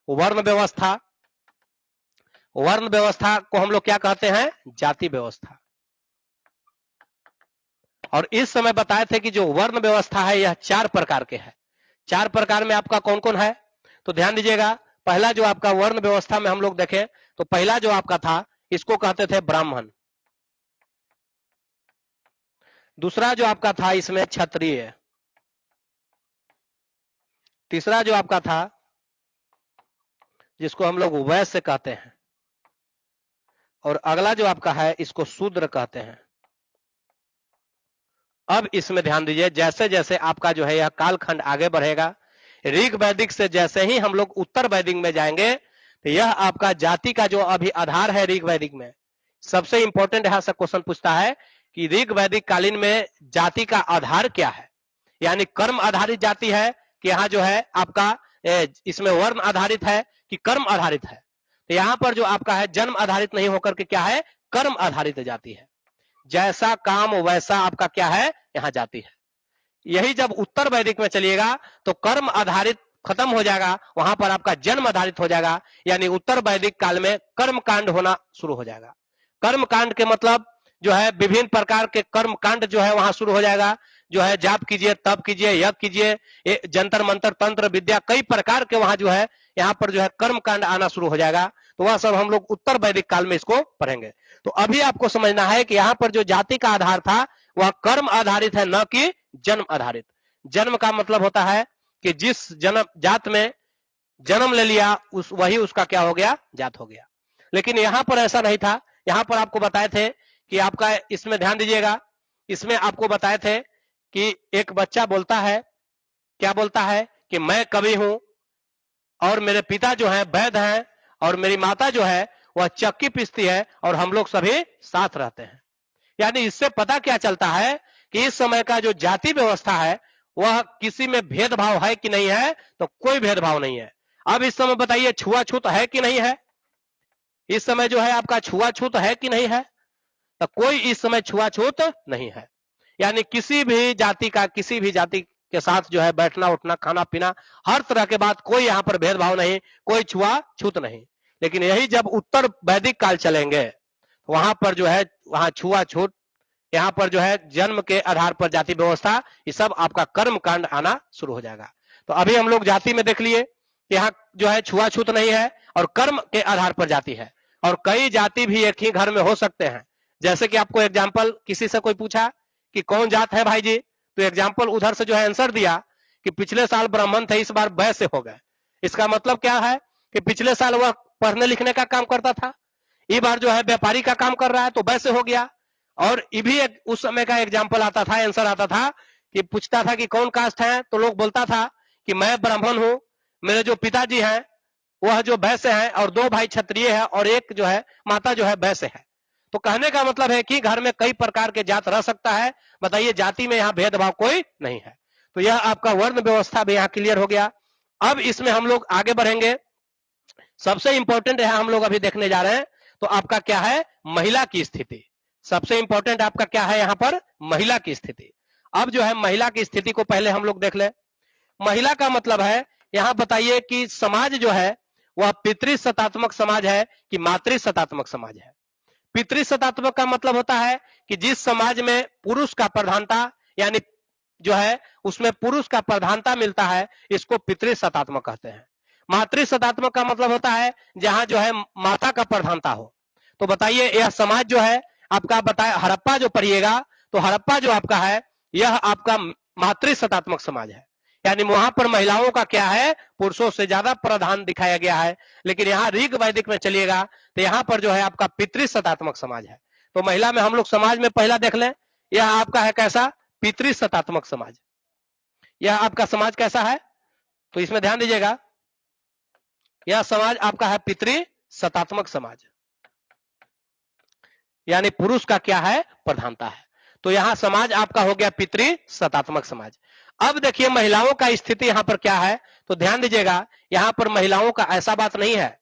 वर्ण व्यवस्था। वर्ण व्यवस्था को हम लोग क्या कहते हैं, जाति व्यवस्था। और इस समय बताए थे कि जो वर्ण व्यवस्था है यह 4 प्रकार के है। 4 प्रकार में आपका कौन कौन है, तो ध्यान दीजिएगा। पहला जो आपका वर्ण व्यवस्था में हम लोग देखें तो पहला जो आपका था इसको कहते थे ब्राह्मण, दूसरा जो आपका था इसमें क्षत्रिय, तीसरा जो आपका था जिसको हम लोग वैश्य कहते हैं, और अगला जो आपका है इसको शूद्र कहते हैं। अब इसमें ध्यान दीजिए, जैसे जैसे आपका जो है यह कालखंड आगे बढ़ेगा, ऋग वैदिक से जैसे ही हम लोग उत्तर वैदिक में जाएंगे तो यह आपका जाति का जो अभी आधार है ऋग वैदिक में, सबसे इंपॉर्टेंट यहां से क्वेश्चन पूछता है कि ऋग वैदिक कालीन में जाति का आधार क्या है, यानी कर्म आधारित जाति है कि यहाँ जो है आपका इसमें वर्ण आधारित है कि कर्म आधारित है। तो यहाँ पर जो आपका है जन्म आधारित नहीं होकर के क्या है, कर्म आधारित जाति है। जैसा काम वैसा आपका क्या है यहाँ जाति है। यही जब उत्तर वैदिक में चलिएगा तो कर्म आधारित खत्म हो जाएगा, वहां पर आपका जन्म आधारित हो जाएगा, यानी उत्तर वैदिक काल में कर्म कांड होना शुरू हो जाएगा। कर्म कांड के मतलब जो है विभिन्न प्रकार के कर्म कांड जो है वहां शुरू हो जाएगा, जो है जाप कीजिए, तप कीजिए, यज्ञ कीजिए, जंतर मंतर तंत्र विद्या, कई प्रकार के वहां जो है यहाँ पर जो है कर्म कांड आना शुरू हो जाएगा। तो वह सब हम लोग उत्तर वैदिक काल में इसको पढ़ेंगे। तो अभी आपको समझना है कि यहाँ पर जो जाति का आधार था वह कर्म आधारित है, न कि जन्म आधारित। जन्म का मतलब होता है कि जिस जन्म जात में जन्म ले लिया उस वही उसका क्या हो गया, जात हो गया। लेकिन यहाँ पर ऐसा नहीं था। यहाँ पर आपको बताए थे कि आपका इसमें ध्यान दीजिएगा, इसमें आपको बताए थे कि एक बच्चा बोलता है, क्या बोलता है कि मैं कवि हूं और मेरे पिता जो है वैद्य हैं और मेरी माता जो है वह चक्की पीसती है और हम लोग सभी साथ रहते हैं। यानी इससे पता क्या चलता है कि इस समय का जो जाति व्यवस्था है वह किसी में भेदभाव है कि नहीं है, तो कोई भेदभाव नहीं है। अब इस समय बताइए छुआछूत है कि नहीं है, इस समय जो है आपका छुआछूत है कि नहीं है, तो कोई इस समय छुआछूत नहीं है। यानी किसी भी जाति का किसी भी जाति के साथ जो है बैठना उठना खाना पीना हर तरह के बात, कोई यहाँ पर भेदभाव नहीं, कोई छुआछूत नहीं। लेकिन यही जब उत्तर वैदिक काल चलेंगे वहां पर जो है वहां छुआछूत, यहाँ पर जो है जन्म के आधार पर जाति व्यवस्था, ये सब आपका कर्म कांड आना शुरू हो जाएगा। तो अभी हम लोग जाति में देख लिए कि यहाँ जो है छुआछूत नहीं है और कर्म के आधार पर जाति है, और कई जाति भी एक ही घर में हो सकते हैं। जैसे कि आपको एग्जाम्पल, किसी से कोई पूछा कि कौन जात है भाई जी, तो एग्जाम्पल उधर से जो है आंसर दिया कि पिछले साल ब्राह्मण थे, इस बार वैश्य हो गए। इसका मतलब क्या है कि पिछले साल वह पढ़ने लिखने का काम करता था, इस बार जो है व्यापारी का काम कर रहा है तो वैश्य हो गया। और ये भी एक उस समय का एग्जाम्पल आता था, आंसर आता था कि पूछता था कि कौन कास्ट है, तो लोग बोलता था कि मैं ब्राह्मण हूं, मेरे जो पिताजी हैं वह जो वैश्य हैं और 2 भाई क्षत्रिय है और एक जो है माता जो है वैश्य है। तो कहने का मतलब है कि घर में कई प्रकार के जात रह सकता है। बताइए जाति में यहाँ भेदभाव कोई नहीं है। तो यह आपका वर्ण व्यवस्था भी यहाँ क्लियर हो गया। अब इसमें हम लोग आगे बढ़ेंगे। सबसे इंपॉर्टेंट है हम लोग अभी देखने जा रहे हैं, तो आपका क्या है, महिला की स्थिति। सबसे इंपॉर्टेंट आपका क्या है यहाँ पर, महिला की स्थिति। अब जो है महिला की स्थिति को पहले हम लोग देख ले। महिला का मतलब है, यहाँ बताइए कि समाज जो है वह पितृसत्तात्मक समाज है कि मातृसत्तात्मक समाज है। पितृसत्तात्मक का मतलब होता है कि जिस समाज में पुरुष का प्रधानता, यानी जो है उसमें पुरुष का प्रधानता मिलता है, इसको पितृसत्तात्मक कहते हैं। मातृसत्तात्मक का मतलब होता है जहां जो है माता का प्रधानता हो। तो बताइए यह समाज जो है आपका बताया, हड़प्पा जो पढ़िएगा तो हड़प्पा जो आपका है यह आपका मातृसत्तात्मक समाज है। यानी वहां पर महिलाओं का क्या है, पुरुषों से ज्यादा प्रावधान दिखाया गया है। लेकिन यहाँ ऋग वैदिक में चलिएगा तो यहाँ पर जो है आपका पितृसत्तात्मक समाज है। तो महिला में हम लोग समाज में पहला देख लें, यह आपका है कैसा, पितृसत्तात्मक समाज। यह आपका समाज कैसा है, तो इसमें ध्यान दीजिएगा, यह समाज आपका है पितृसत्तात्मक समाज, यानी पुरुष का क्या है, प्रधानता है। तो यहां समाज आपका हो गया पितृसत्तात्मक समाज। अब देखिए महिलाओं का स्थिति यहां पर क्या है, तो ध्यान दीजिएगा, यहां पर महिलाओं का ऐसा बात नहीं है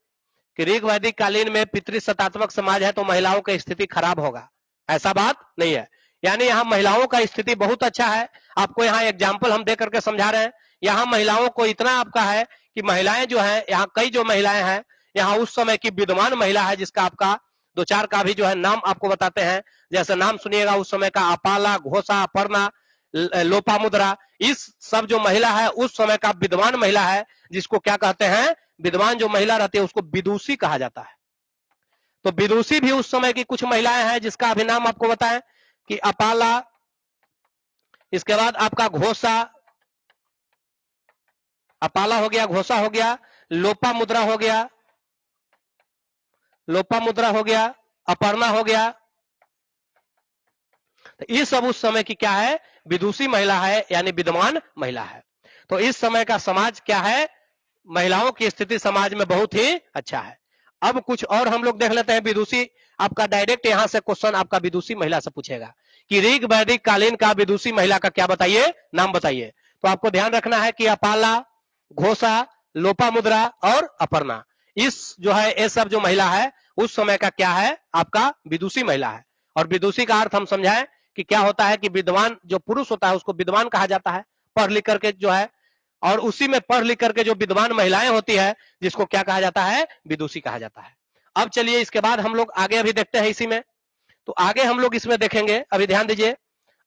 कि ऋग वैदिक कालीन में पितृसत्तात्मक समाज है तो महिलाओं की स्थिति खराब होगा, ऐसा बात नहीं है। यानी यहाँ महिलाओं का स्थिति बहुत अच्छा है। आपको यहाँ एग्जाम्पल हम दे करके समझा रहे हैं। यहाँ महिलाओं को इतना आपका है कि महिलाएं जो है, यहाँ कई जो महिलाएं हैं, यहाँ उस समय की विद्वान महिला है जिसका आपका 2-4 का भी जो है नाम आपको बताते हैं। जैसे नाम सुनिएगा उस समय का, अपाला, घोषा, अपर्णा, लोपामुद्रा, इस सब जो महिला है उस समय का विद्वान महिला है जिसको क्या कहते हैं, विद्वान जो महिला रहती है उसको विदुषी कहा जाता है। तो विदुषी भी उस समय की कुछ महिलाएं हैं जिसका अभी नाम आपको बताएं कि अपाला, इसके बाद आपका घोषा, अपाला हो गया, घोषा हो गया, लोपामुद्रा हो गया, लोपामुद्रा हो गया, अपर्णा हो गया। तो ये सब उस समय की क्या है, विदुषी महिला है, यानी विद्वान महिला है। तो इस समय का समाज क्या है, महिलाओं की स्थिति समाज में बहुत ही अच्छा है। अब कुछ और हम लोग देख लेते हैं विदुषी, आपका डायरेक्ट यहां से क्वेश्चन आपका विदुषी महिला से पूछेगा कि ऋग वैदिक कालीन का विदुषी महिला का क्या बताइए, नाम बताइए। तो आपको ध्यान रखना है कि अपाला, घोषा, लोपामुद्रा और अपर्णा, इस जो है ये सब जो महिला है उस समय का क्या है, आपका विदुषी महिला है। और विदुषी का अर्थ हम समझाएं कि क्या होता है कि विद्वान जो पुरुष होता है उसको विद्वान कहा जाता है, पढ़ लिख करके जो है, और उसी में पढ़ लिख करके जो विद्वान महिलाएं होती है जिसको क्या कहा जाता है, विदुषी कहा जाता है। अब चलिए इसके बाद हम लोग आगे अभी देखते हैं इसी में। तो आगे हम लोग इसमें देखेंगे, अभी ध्यान दीजिए।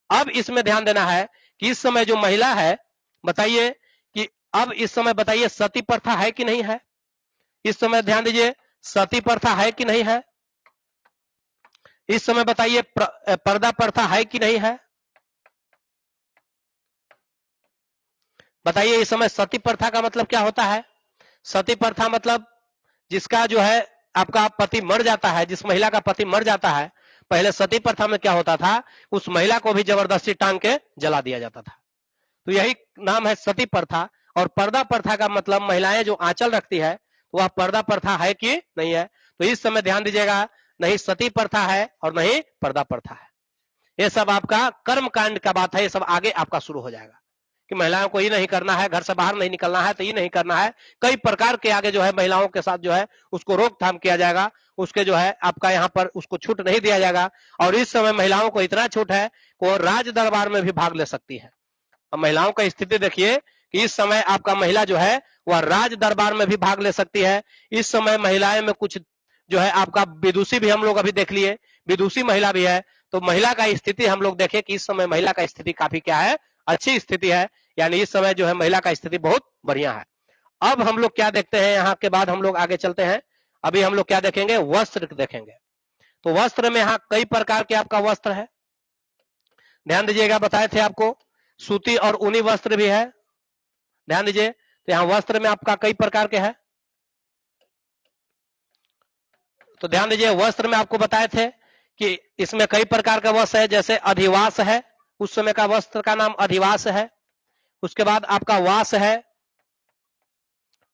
अब इसमें ध्यान देना है कि इस समय जो महिला है, बताइए कि अब इस समय बताइए सती प्रथा है कि नहीं है। इस समय ध्यान दीजिए, सती प्रथा है कि नहीं है। इस समय बताइए पर्दा प्रथा है कि नहीं है। बताइए इस समय सती प्रथा का मतलब क्या होता है। सती प्रथा मतलब जिसका जो है आपका पति मर जाता है, जिस महिला का पति मर जाता है, पहले सती प्रथा में क्या होता था, उस महिला को भी जबरदस्ती टांग के जला दिया जाता था। तो यही नाम है सती प्रथा। और पर्दा प्रथा का मतलब महिलाएं जो आंचल रखती है वह पर्दा प्रथा है कि नहीं है। तो इस समय ध्यान दीजिएगा, नहीं सती प्रथा है और नहीं पर्दा प्रथा है। ये सब आपका कर्म कांड का बात है, ये सब आगे आपका शुरू हो जाएगा कि महिलाओं को ये नहीं करना है, घर से बाहर नहीं निकलना है, तो ये नहीं करना है। कई प्रकार के आगे जो है महिलाओं के साथ जो है उसको रोकथाम किया जाएगा, उसके जो है आपका यहाँ पर उसको छूट नहीं दिया जाएगा। और इस समय महिलाओं को इतना छूट है कि वो राज दरबार में भी भाग ले सकती है। अब महिलाओं का स्थिति देखिए कि इस समय आपका महिला जो है वह राज दरबार में भी भाग ले सकती है। इस समय महिलाएं में कुछ जो है आपका विदुषी भी हम लोग अभी देख लिए, विदुषी महिला भी है। तो महिला का स्थिति हम लोग देखें कि इस समय महिला का स्थिति काफी क्या है, अच्छी स्थिति है, यानी इस समय जो है महिला का स्थिति बहुत बढ़िया है। अब हम लोग क्या देखते हैं, यहाँ के बाद हम लोग आगे चलते हैं। अभी हम लोग क्या देखेंगे, वस्त्र देखेंगे। तो वस्त्र में यहाँ कई प्रकार के आपका वस्त्र है, ध्यान दीजिएगा। बताए थे आपको सूती और ऊनी वस्त्र भी है, ध्यान दीजिए। तो यहाँ वस्त्र में आपका कई प्रकार के हैं, तो ध्यान दीजिए। वस्त्र में आपको बताए थे कि इसमें कई प्रकार का वस्त्र है, जैसे अधिवास है, उस समय का वस्त्र का नाम अधिवास है। उसके बाद आपका वास है,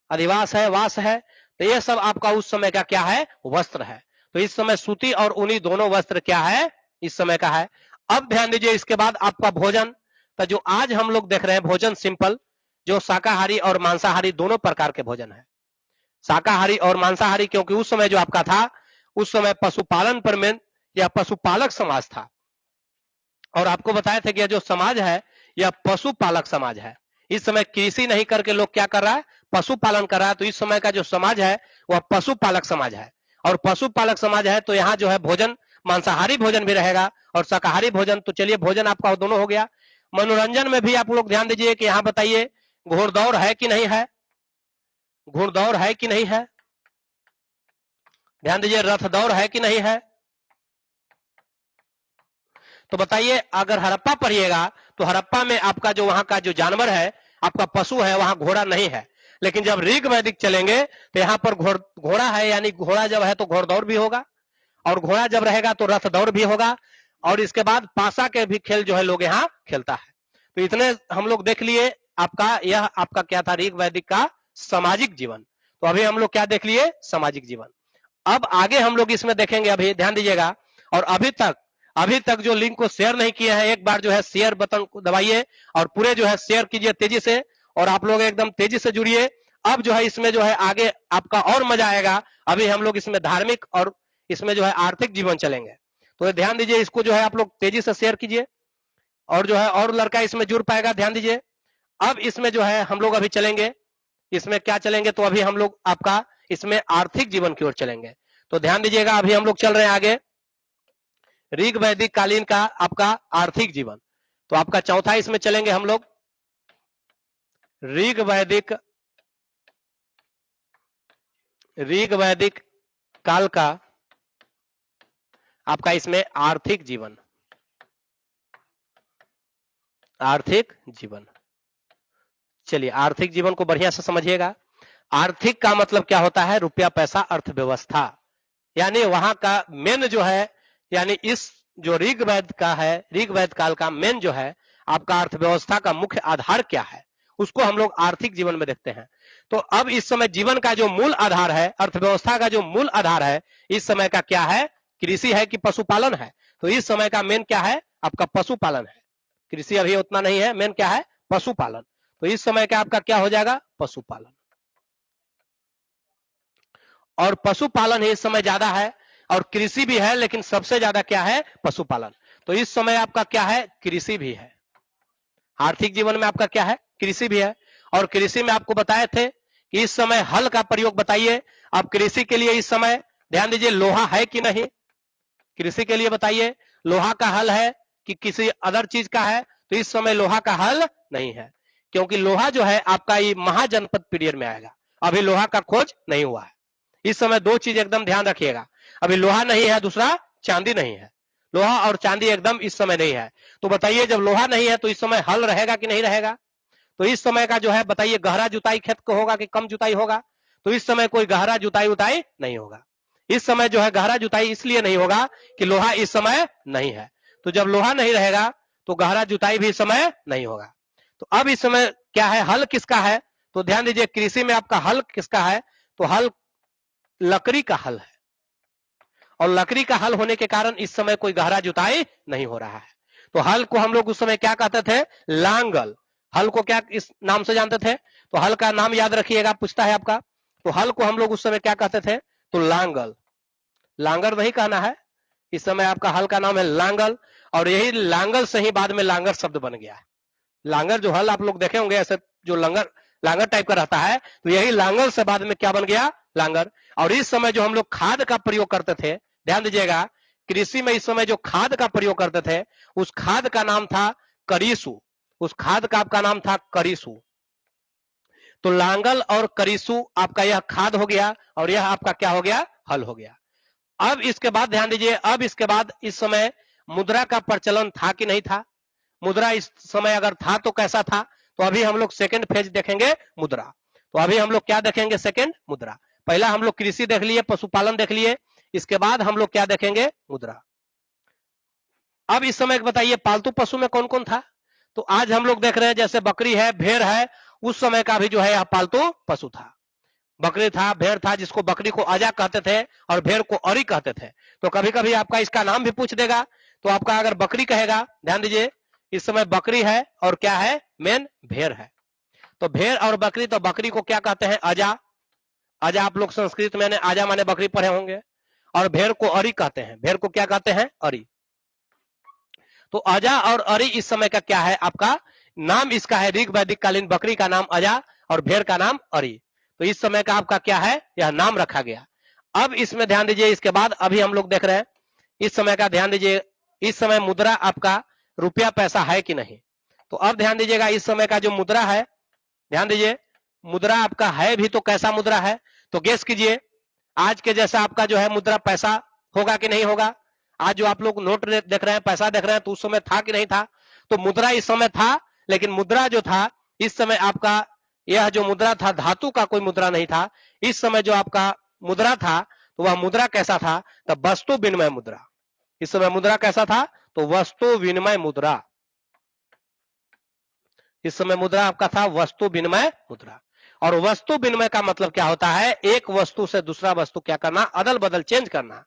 अधिवास है, वास है। तो ये सब आपका उस समय का क्या है, वस्त्र है। तो इस समय सूती और ऊनी दोनों वस्त्र क्या है, इस समय का है। अब ध्यान दीजिए इसके बाद आपका भोजन। तो जो आज हम लोग देख रहे हैं भोजन सिंपल, जो शाकाहारी और मांसाहारी दोनों प्रकार के भोजन है। शाकाहारी और मांसाहारी, क्योंकि उस समय जो आपका था, उस समय पशुपालन पर में या पशुपालक समाज था। और आपको बताया था कि यह जो समाज है यह पशुपालक समाज है। इस समय कृषि नहीं करके लोग क्या कर रहा है, पशुपालन कर रहा है। तो इस समय का जो समाज है वह पशुपालक समाज है। और पशुपालक समाज है तो यहाँ जो है भोजन मांसाहारी भोजन भी रहेगा और शाकाहारी भोजन। तो चलिए भोजन आपका दोनों हो गया। मनोरंजन में भी आप लोग ध्यान दीजिए कि यहाँ बताइए घोड़दौड़ है कि नहीं है, घोड़दौड़ है कि नहीं है, ध्यान दीजिए। रथ दौड़ है कि नहीं है। तो बताइए, अगर हड़प्पा पढ़िएगा तो हड़प्पा में आपका जो वहां का जो जानवर है, आपका पशु है, वहां घोड़ा नहीं है। लेकिन जब ऋग वैदिक चलेंगे तो यहाँ पर घोड़ा है, यानी घोड़ा जब है तो घोड़दौड़ भी होगा, और घोड़ा जब रहेगा तो रथ दौड़ भी होगा। और इसके बाद पासा के भी खेल जो है लोग यहाँ खेलता है। तो इतने हम लोग देख लिए आपका, यह आपका क्या था, ऋग वैदिक का सामाजिक जीवन। तो अभी हम लोग क्या देख लिए, सामाजिक जीवन। अब आगे हम लोग इसमें देखेंगे, अभी ध्यान दीजिएगा। और अभी तक जो लिंक को शेयर नहीं किया है, एक बार जो है शेयर बटन को दबाइए और पूरे जो है शेयर कीजिए तेजी से, और आप लोग एकदम तेजी से जुड़िए। अब जो है इसमें जो है आगे आपका और मजा आएगा। अभी हम लोग इसमें धार्मिक और इसमें जो है आर्थिक जीवन चलेंगे। तो ध्यान दीजिए, इसको जो है आप लोग तेजी से शेयर कीजिए और जो है और लड़का इसमें जुड़ पाएगा। ध्यान दीजिए, अब इसमें जो है हम लोग अभी चलेंगे, इसमें क्या चलेंगे, तो अभी हम लोग आपका इसमें आर्थिक जीवन की ओर चलेंगे। तो ध्यान दीजिएगा, अभी हम लोग चल रहे हैं आगे ऋग वैदिक कालीन का आपका आर्थिक जीवन। तो आपका चौथा इसमें चलेंगे हम लोग ऋग वैदिक ऋग वैदिक काल का आपका इसमें आर्थिक जीवन, आर्थिक जीवन। चलिए आर्थिक जीवन को बढ़िया से समझिएगा। आर्थिक का मतलब क्या होता है? रुपया पैसा अर्थव्यवस्था, यानी वहां का मेन जो है, यानी इस जो ऋग्वेद का है, ऋग्वेद काल का मेन जो है आपका अर्थव्यवस्था का मुख्य आधार क्या है, उसको हम लोग आर्थिक जीवन में देखते हैं। तो अब इस समय जीवन का जो मूल आधार है, अर्थव्यवस्था का जो मूल आधार है इस समय का क्या है? कृषि है कि पशुपालन है? तो इस समय का मेन क्या है? आपका पशुपालन है। कृषि अभी उतना नहीं है, मेन क्या है? पशुपालन। तो इस समय का आपका क्या हो जाएगा? पशुपालन। और पशुपालन ही इस समय ज्यादा है, और कृषि भी है, लेकिन सबसे ज्यादा क्या है? पशुपालन। तो इस समय आपका क्या है? कृषि भी है। आर्थिक जीवन में आपका क्या है? कृषि भी है। और कृषि में आपको बताए थे कि इस समय हल का प्रयोग बताइए। अब कृषि के लिए इस समय ध्यान दीजिए, लोहा है कि नहीं? कृषि के लिए बताइए, लोहा का हल है कि किसी अदर चीज का है? तो इस समय लोहा का हल नहीं है, क्योंकि लोहा जो है आपका ये महाजनपद पीरियड में आएगा। अभी लोहा का खोज नहीं हुआ है। इस समय दो चीज एकदम ध्यान रखिएगा, अभी लोहा नहीं है, दूसरा चांदी नहीं है। लोहा और चांदी एकदम इस समय नहीं है। तो बताइए, जब लोहा नहीं है तो इस समय हल रहेगा कि नहीं रहेगा? तो इस समय का जो है बताइए, गहरा जुताई खेत को होगा कि कम जुताई होगा? तो इस समय कोई गहरा जुताई उताई नहीं होगा। इस समय जो है गहरा जुताई इसलिए नहीं होगा कि लोहा इस समय नहीं है। तो जब लोहा नहीं रहेगा तो गहरा जुताई भी इस समय नहीं होगा। तो अब इस समय क्या है? हल किसका है? तो ध्यान दीजिए, कृषि में आपका हल किसका है? तो हल लकड़ी का हल है, और लकड़ी का हल होने के कारण इस समय कोई गहरा जुताई नहीं हो रहा है। तो हल को हम लोग उस समय क्या कहते थे? लांगल। हल को क्या इस नाम से जानते थे? तो हल का नाम याद रखिएगा, पूछता है आपका। तो हल को हम लोग उस समय क्या कहते थे? तो लांगल। लांगर नहीं कहना है, इस समय आपका हल का नाम है लांगल। और यही लांगल से ही बाद में लांगर शब्द बन गया है। लांगर जो हल आप लोग देखे होंगे ऐसे, जो लांगर लांगर टाइप का रहता है, तो यही लांगर से बाद में क्या बन गया? लांगर। और इस समय जो हम लोग खाद का प्रयोग करते थे, ध्यान दीजिएगा, कृषि में इस समय जो खाद का प्रयोग करते थे उस खाद का नाम था करीसु। उस खाद का आपका नाम था करीसु। तो लांगल और करीसु आपका यह खाद हो गया, और यह आपका क्या हो गया? हल हो गया। अब इसके बाद ध्यान दीजिए, अब इसके बाद इस समय मुद्रा का प्रचलन था कि नहीं था? मुद्रा इस समय अगर था तो कैसा था? तो अभी हम लोग सेकंड फेज देखेंगे, मुद्रा। तो अभी हम लोग क्या देखेंगे? सेकंड मुद्रा। पहला हम लोग कृषि देख लिए, पशुपालन देख लिए, इसके बाद हम लोग क्या देखेंगे? मुद्रा। अब इस समय बताइए, पालतू पशु में कौन कौन था? तो आज हम लोग देख रहे हैं जैसे बकरी है, भेड़ है, उस समय का भी जो है यह पालतू पशु था। बकरी था, भेड़ था, जिसको बकरी को अजा कहते थे और भेड़ को अरी कहते थे। तो कभी कभी आपका इसका नाम भी पूछ देगा, तो आपका अगर बकरी कहेगा, ध्यान दीजिए, इस समय बकरी है और क्या है? मेन भेड़ है। तो भेड़ और बकरी, तो बकरी को क्या कहते हैं? अजा। अजा आप लोग संस्कृत में आजा माने बकरी पढ़े होंगे। और भेड़ को अरी कहते हैं। भेड़ को क्या कहते हैं? अरी। तो अजा और अरी इस समय का क्या है? आपका नाम इसका है, ऋग वैदिक कालीन बकरी का नाम अजा और भेड़ का नाम अरी। तो इस समय का आपका क्या है? यह नाम रखा गया। अब इसमें ध्यान दीजिए, इसके बाद अभी हम लोग देख रहे हैं इस समय का, ध्यान दीजिए, इस समय मुद्रा आपका रुपया पैसा है कि नहीं? तो अब ध्यान दीजिएगा, इस समय का जो मुद्रा है, ध्यान दीजिए, मुद्रा आपका है भी तो कैसा मुद्रा है? तो गेस कीजिए, आज के जैसा आपका जो है मुद्रा पैसा होगा कि नहीं होगा? आज जो आप लोग नोट देख रहे हैं, पैसा देख रहे हैं, तो उस समय था कि नहीं था? तो मुद्रा इस समय था, लेकिन मुद्रा जो था इस समय आपका, यह जो मुद्रा था धातु का कोई मुद्रा नहीं था। इस समय जो आपका मुद्रा था, तो वह मुद्रा कैसा था? तो वस्तु विनिमय मुद्रा। इस समय मुद्रा कैसा था? तो वस्तु विनिमय मुद्रा। इस समय मुद्रा आपका था वस्तु विनिमय मुद्रा। और वस्तु विनिमय का मतलब क्या होता है? एक वस्तु से दूसरा वस्तु क्या करना? अदल बदल, चेंज करना।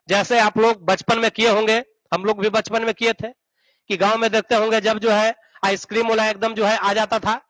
जैसे आप लोग बचपन में किए होंगे, हम लोग भी बचपन में किए थे, कि गांव में देखते होंगे जब जो है आइसक्रीम वाला एकदम जो है आ जाता था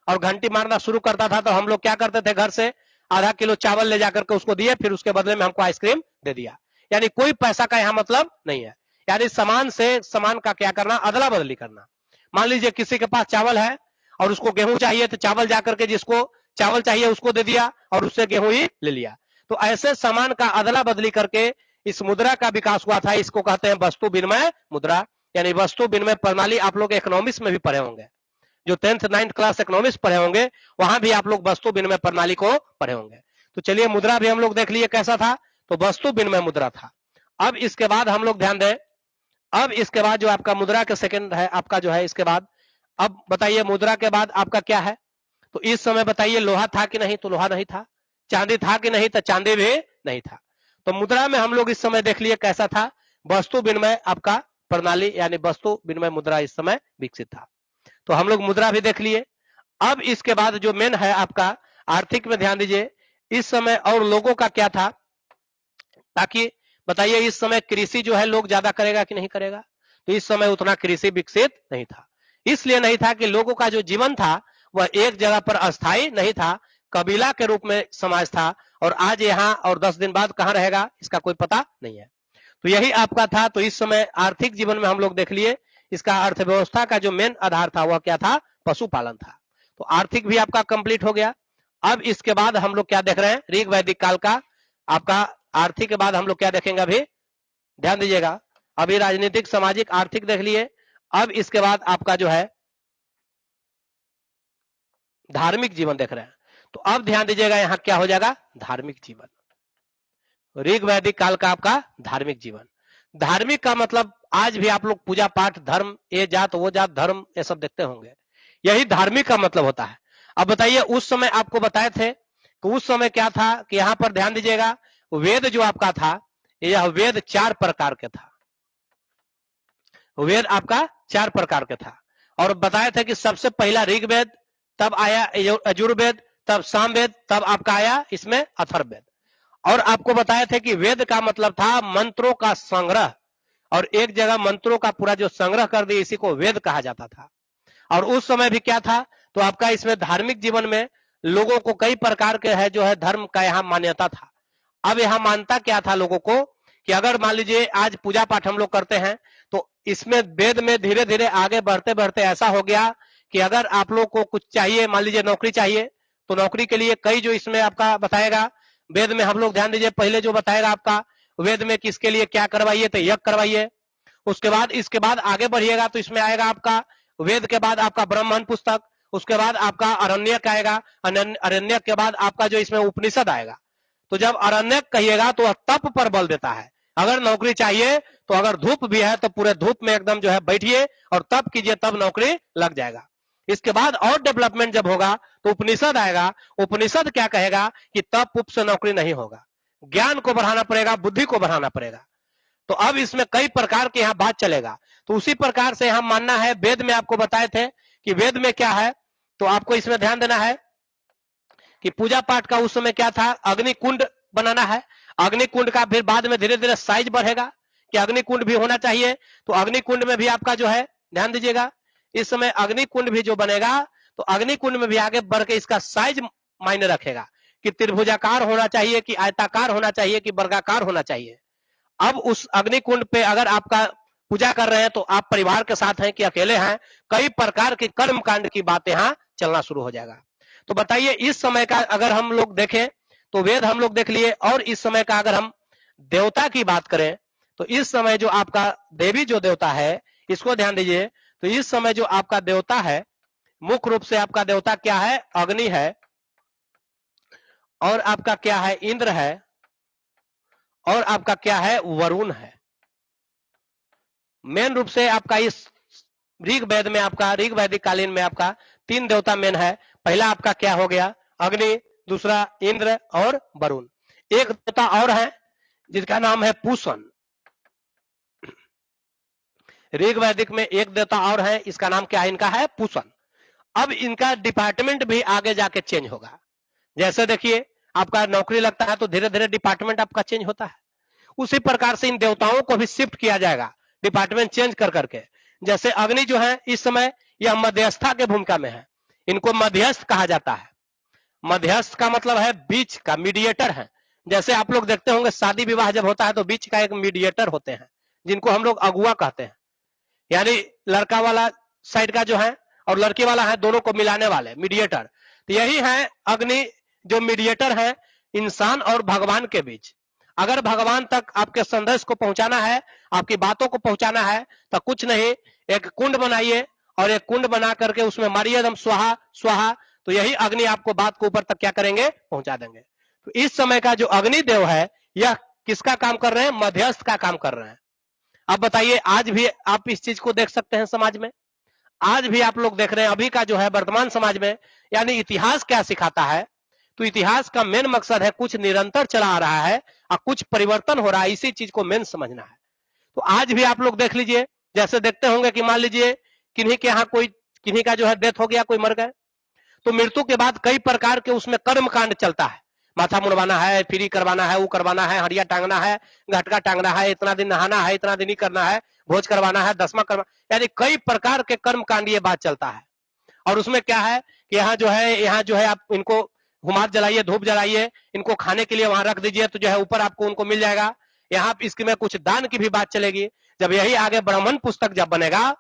और घंटी मारना शुरू करता था, तो हम लोग क्या करते थे? घर से आधा किलो चावल ले जाकर के उसको दिए, फिर उसके बदले में हमको आइसक्रीम दे दिया। यानी कोई पैसा का यहाँ मतलब नहीं है, यानी सामान से सामान का क्या करना? अदला बदली करना। मान लीजिए किसी के पास चावल है और उसको गेहूं चाहिए, तो चावल जाकर के जिसको चावल चाहिए उसको दे दिया और उससे गेहूं ही ले लिया। तो ऐसे सामान का अदला बदली करके इस मुद्रा का विकास हुआ था। इसको कहते हैं वस्तु विनिमय मुद्रा, यानी वस्तु विनिमय प्रणाली। आप लोग इकोनॉमिक्स में भी पढ़े होंगे, जो 10th 9th क्लास इकोनॉमिक्स पढ़े होंगे, वहां भी आप लोग वस्तु विनिमय प्रणाली को पढ़े होंगे। तो चलिए मुद्रा भी हम लोग देख लिए कैसा था, तो वस्तु विनिमय मुद्रा था। अब इसके बाद हम लोग ध्यान दें, अब इसके बाद जो आपका मुद्रा के सेकंड है आपका जो है इसके बाद, अब बताइए मुद्रा के बाद आपका क्या है, तो इस समय बताइए लोहा था कि नहीं, तो लोहा नहीं था। चांदी था कि नहीं, तो चांदी भी नहीं था। तो मुद्रा में हम लोग इस समय देख लिए कैसा था, वस्तु विनिमय आपका प्रणाली यानी वस्तु विनिमय मुद्रा इस समय विकसित था। तो हम लोग मुद्रा भी देख लिए। अब इसके बाद जो मेन है आपका आर्थिक में ध्यान दीजिए, इस समय और लोगों का क्या था, ताकि बताइए इस समय कृषि जो है लोग ज्यादा करेगा कि नहीं करेगा, तो इस समय उतना कृषि विकसित नहीं था। इसलिए नहीं था कि लोगों का जो जीवन था वह एक जगह पर अस्थायी नहीं था, कबीला के रूप में समाज था, और आज यहाँ और 10 दिन बाद कहाँ रहेगा इसका कोई पता नहीं है। तो यही आपका था। तो इस समय आर्थिक जीवन में हम लोग देख लिए, इसका अर्थव्यवस्था का जो मेन आधार था वह क्या था, पशुपालन था। तो आर्थिक भी आपका कंप्लीट हो गया। अब इसके बाद हम लोग क्या देख रहे हैं, ऋग वैदिक काल का आपका आर्थिक के बाद हम लोग क्या देखेंगे, अभी ध्यान दीजिएगा, अभी राजनीतिक सामाजिक आर्थिक देख लिए। अब इसके बाद आपका जो है धार्मिक जीवन देख रहे हैं। तो अब ध्यान दीजिएगा यहाँ क्या हो जाएगा, धार्मिक जीवन, ऋग वैदिक काल का आपका धार्मिक जीवन। धार्मिक का मतलब आज भी आप लोग पूजा पाठ धर्म, ये जात वो जात धर्म ये सब देखते होंगे, यही धार्मिक का मतलब होता है। अब बताइए उस समय आपको बताए थे कि उस समय क्या था, कि यहाँ पर ध्यान दीजिएगा, वेद जो आपका था यह वेद 4 प्रकार के था। वेद आपका 4 प्रकार के था, और बताए थे कि सबसे पहला ऋग्वेद, तब आया यजुर्वेद, तब सामवेद, तब आपका आया इसमें अथर्ववेद। और आपको बताए थे कि वेद का मतलब था मंत्रों का संग्रह, और एक जगह मंत्रों का पूरा जो संग्रह कर दिया इसी को वेद कहा जाता था। और उस समय भी क्या था, तो आपका इसमें धार्मिक जीवन में लोगों को कई प्रकार के है जो है धर्म का यहाँ मान्यता था। अब यहाँ मानता क्या था लोगों को, कि अगर मान लीजिए आज पूजा पाठ हम लोग करते हैं, तो इसमें वेद में धीरे धीरे आगे बढ़ते बढ़ते ऐसा हो गया कि अगर आप लोग को कुछ चाहिए, मान लीजिए नौकरी चाहिए, तो नौकरी के लिए कई जो इसमें आपका बताएगा वेद में, हम लोग ध्यान दीजिए पहले जो बताएगा आपका वेद में किसके लिए क्या करवाइए, तो यज्ञ करवाइए। उसके बाद इसके बाद आगे बढ़िएगा तो इसमें आएगा आपका वेद के बाद आपका ब्राह्मण पुस्तक, उसके बाद आपका अरण्यक आएगा, अरण्यक के बाद आपका जो इसमें उपनिषद आएगा। तो जब अरण्यक कहिएगा तो तप पर बल देता है, अगर नौकरी चाहिए तो अगर धूप भी है तो पूरे धूप में एकदम जो है बैठिए और तप कीजिए, तब नौकरी लग जाएगा। इसके बाद और डेवलपमेंट जब होगा तो उपनिषद आएगा। उपनिषद क्या कहेगा कि तप उप से नौकरी नहीं होगा, ज्ञान को बढ़ाना पड़ेगा, बुद्धि को बढ़ाना पड़ेगा। तो अब इसमें कई प्रकार के यहाँ बात चलेगा। तो उसी प्रकार से हम मानना है, वेद में आपको बताए थे कि वेद में क्या है, तो आपको इसमें ध्यान देना है कि पूजा पाठ का उस समय क्या था, अग्नि कुंड बनाना है। अग्नि कुंड का फिर बाद में धीरे धीरे साइज बढ़ेगा कि अग्नि कुंड भी होना चाहिए। तो अग्नि कुंड में भी आपका जो है ध्यान दीजिएगा, इस समय अग्नि कुंड भी जो बनेगा तो अग्नि कुंड में भी आगे बढ़ के इसका साइज मायने रखेगा कि त्रिभुजाकार होना चाहिए, कि आयताकार होना चाहिए, कि वर्गाकार होना चाहिए। अब उस अग्नि कुंड पे अगर आपका पूजा कर रहे हैं तो आप परिवार के साथ हैं कि अकेले हैं, कई प्रकार के कर्म कांड की बात यहाँ चलना शुरू हो जाएगा। तो बताइए इस समय का अगर हम लोग देखें तो वेद हम लोग देख लिए, और इस समय का अगर हम देवता की बात करें तो इस समय जो आपका देवी जो देवता है इसको ध्यान दीजिए। तो इस समय जो आपका देवता है मुख्य रूप से आपका देवता क्या है, अग्नि है, और आपका क्या है, इंद्र है, और आपका क्या है, वरुण है। मेन रूप से आपका इस ऋग वेद में आपका ऋग वैदिक कालीन में आपका 3 देवता मेन है। पहला आपका क्या हो गया, अग्नि, दूसरा इंद्र और वरुण। एक देवता और है जिसका नाम है पूषण। ऋग वैदिक में एक देवता और है, इसका नाम क्या है, इनका है पूषण। अब इनका डिपार्टमेंट भी आगे जाके चेंज होगा। जैसे देखिए आपका नौकरी लगता है तो धीरे धीरे डिपार्टमेंट आपका चेंज होता है, उसी प्रकार से इन देवताओं को भी शिफ्ट किया जाएगा डिपार्टमेंट चेंज कर करके। जैसे अग्नि जो है इस समय यह मध्यस्थता के भूमिका में है, इनको मध्यस्थ कहा जाता है। मध्यस्थ का मतलब है बीच का, मीडिएटर है। जैसे आप लोग देखते होंगे शादी विवाह जब होता है तो बीच का एक मीडिएटर होते हैं जिनको हम लोग अगुआ कहते हैं, यानी लड़का वाला साइड का जो है और लड़की वाला है दोनों को मिलाने वाले मीडिएटर। तो यही है अग्नि जो मीडिएटर है इंसान और भगवान के बीच। अगर भगवान तक आपके संदेश को पहुंचाना है, आपकी बातों को पहुंचाना है, तो कुछ नहीं, एक कुंड बनाइए और एक कुंड बना करके उसमें मारिए एकदम स्वाहा स्वाहा, तो यही अग्नि आपको बात को ऊपर तक क्या करेंगे, पहुंचा देंगे। तो इस समय का जो अग्निदेव है यह किसका काम कर रहे हैं? मध्यस्थ का काम कर रहे हैं। अब बताइए, आज भी आप इस चीज को देख सकते हैं समाज में, आज भी आप लोग देख रहे हैं अभी का जो है वर्तमान समाज में, यानी इतिहास क्या सिखाता है? तो इतिहास का मेन मकसद है कुछ निरंतर चला आ रहा है और कुछ परिवर्तन हो रहा है, इसी चीज को मेन समझना है। तो आज भी आप लोग देख लीजिए, जैसे देखते होंगे कि मान लीजिए किन्हीं के यहाँ कोई, किन्हीं का जो है डेथ हो गया, कोई मर गए, तो मृत्यु के बाद कई प्रकार के उसमें कर्म कांड चलता है। माथा मुड़वाना है, फ्री करवाना है, वो करवाना है, हरिया टांगना है, घटका टांगना है, इतना दिन नहाना है, इतना दिन ही करना है, भोज करवाना है, दसवां करवा, यानी कई प्रकार के कर्म कांड ये बात चलता है। और उसमें क्या है कि यहाँ जो है आप इनको हुमाद जलाइए, धूप जलाइए, इनको खाने के लिए वहां रख दीजिए, तो जो है ऊपर आपको उनको मिल जाएगा। यहाँ इसमें कुछ दान की भी बात चलेगी। जब यही आगे ब्राह्मण पुस्तक जब बनेगा,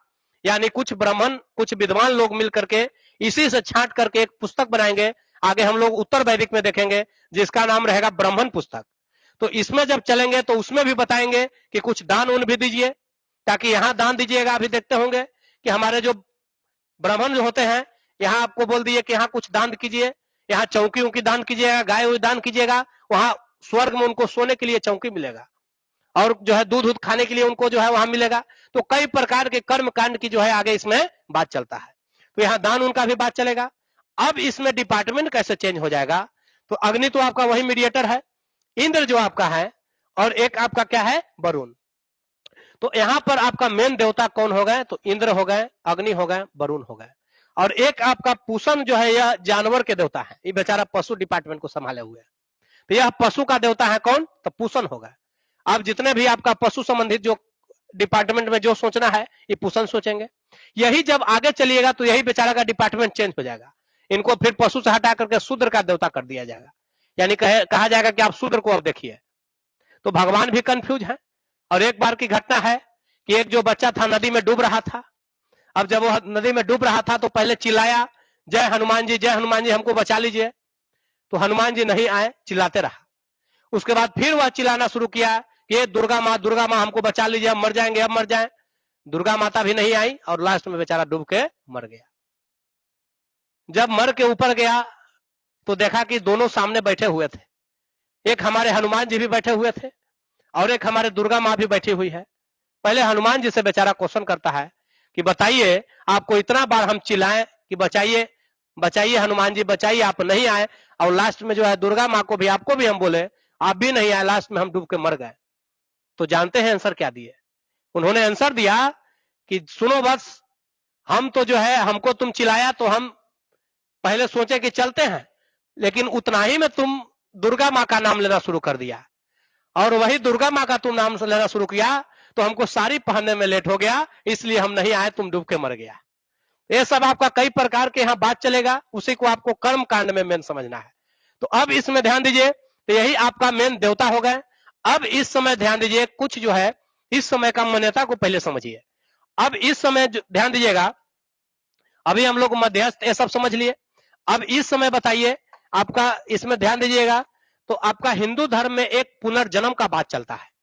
यानी कुछ ब्राह्मण, कुछ विद्वान लोग मिल करके इसी से छांट करके एक पुस्तक बनाएंगे, आगे हम लोग उत्तर वैदिक में देखेंगे, जिसका नाम रहेगा ब्राह्मण पुस्तक। तो इसमें जब चलेंगे तो उसमें भी बताएंगे कि कुछ दान उन भी दीजिए, ताकि यहाँ दान दीजिएगा। अभी देखते होंगे कि हमारे जो ब्राह्मण जो होते हैं, यहाँ आपको बोल दिए कि यहाँ कुछ दान कीजिए, यहाँ चौकी उनकी दान कीजिएगा, गाय हुई दान कीजिएगा, वहां स्वर्ग में उनको सोने के लिए चौकी मिलेगा, और जो है दूध खाने के लिए उनको जो है वहां मिलेगा। तो कई प्रकार के कर्म कांड की जो है आगे इसमें बात चलता है। तो यहाँ दान उनका भी बात चलेगा। अब इसमें डिपार्टमेंट कैसे चेंज हो जाएगा? तो अग्नि तो आपका वही मीडिएटर है, इंद्र जो आपका है, और एक आपका क्या है? वरुण। तो यहाँ पर आपका मेन देवता कौन हो गए? तो इंद्र हो गए, अग्नि हो गए, वरुण हो गए। और एक आपका पूषण जो है, यह जानवर के देवता है, ये बेचारा पशु डिपार्टमेंट को संभाले हुए है। तो यह पशु का देवता है कौन? तो पूषण हो गए। अब जितने भी आपका पशु संबंधित जो डिपार्टमेंट में जो सोचना है, ये पूषण सोचेंगे। यही जब आगे चलिएगा तो यही बेचारा का डिपार्टमेंट चेंज हो जाएगा, इनको फिर पशु से हटा करके शूद्र का देवता कर दिया जाएगा, यानी कहा जाएगा कि आप शूद्र को अब देखिए। तो भगवान भी कंफ्यूज है। और एक बार की घटना है कि एक जो बच्चा था नदी में डूब रहा था। अब जब वो नदी में डूब रहा था तो पहले चिल्लाया, जय हनुमान जी, जय हनुमान जी, हमको बचा लीजिए। तो हनुमान जी नहीं आए, चिल्लाते रहा। उसके बाद फिर वह चिल्लाना शुरू किया कि ये दुर्गा माँ हमको बचा लीजिए, हम मर जाएंगे, अब मर जाए। दुर्गा माता भी नहीं आई और लास्ट में बेचारा डूब के मर गया। जब मर के ऊपर गया तो देखा कि दोनों सामने बैठे हुए थे, एक हमारे हनुमान जी भी बैठे हुए थे और एक हमारे दुर्गा माँ भी बैठी हुई है। पहले हनुमान जी से बेचारा क्वेश्चन करता है कि बताइए, आपको इतना बार हम चिल्लाएं कि बचाइए बचाइए हनुमान जी बचाइए, आप नहीं आए, और लास्ट में जो है दुर्गा माँ को भी, आपको भी हम बोले, आप भी नहीं आए, लास्ट में हम डूब के मर गए। तो जानते हैं आंसर क्या दिए? उन्होंने आंसर दिया कि सुनो बस, हम तो जो है, हमको तुम चिल्लाया तो हम पहले सोचे कि चलते हैं, लेकिन उतना ही में तुम दुर्गा माँ का नाम लेना शुरू कर दिया, और वही दुर्गा माँ का तुम नाम लेना शुरू किया तो हमको साड़ी पहनने में लेट हो गया, इसलिए हम नहीं आए, तुम डूब के मर गया। ये सब आपका कई प्रकार के यहाँ बात चलेगा, उसी को आपको कर्म कांड में मेन समझना है। तो अब इसमें ध्यान दीजिए, तो यही आपका मेन देवता हो गए। अब इस समय ध्यान दीजिए, कुछ जो है इस समय का मान्यता को पहले समझिए। अब इस समय ध्यान दीजिएगा, अभी हम लोग मध्यस्थ ये सब समझ लिए। अब इस समय बताइए आपका, इसमें ध्यान दीजिएगा, तो आपका हिंदू धर्म में एक पुनर्जन्म का बात चलता है।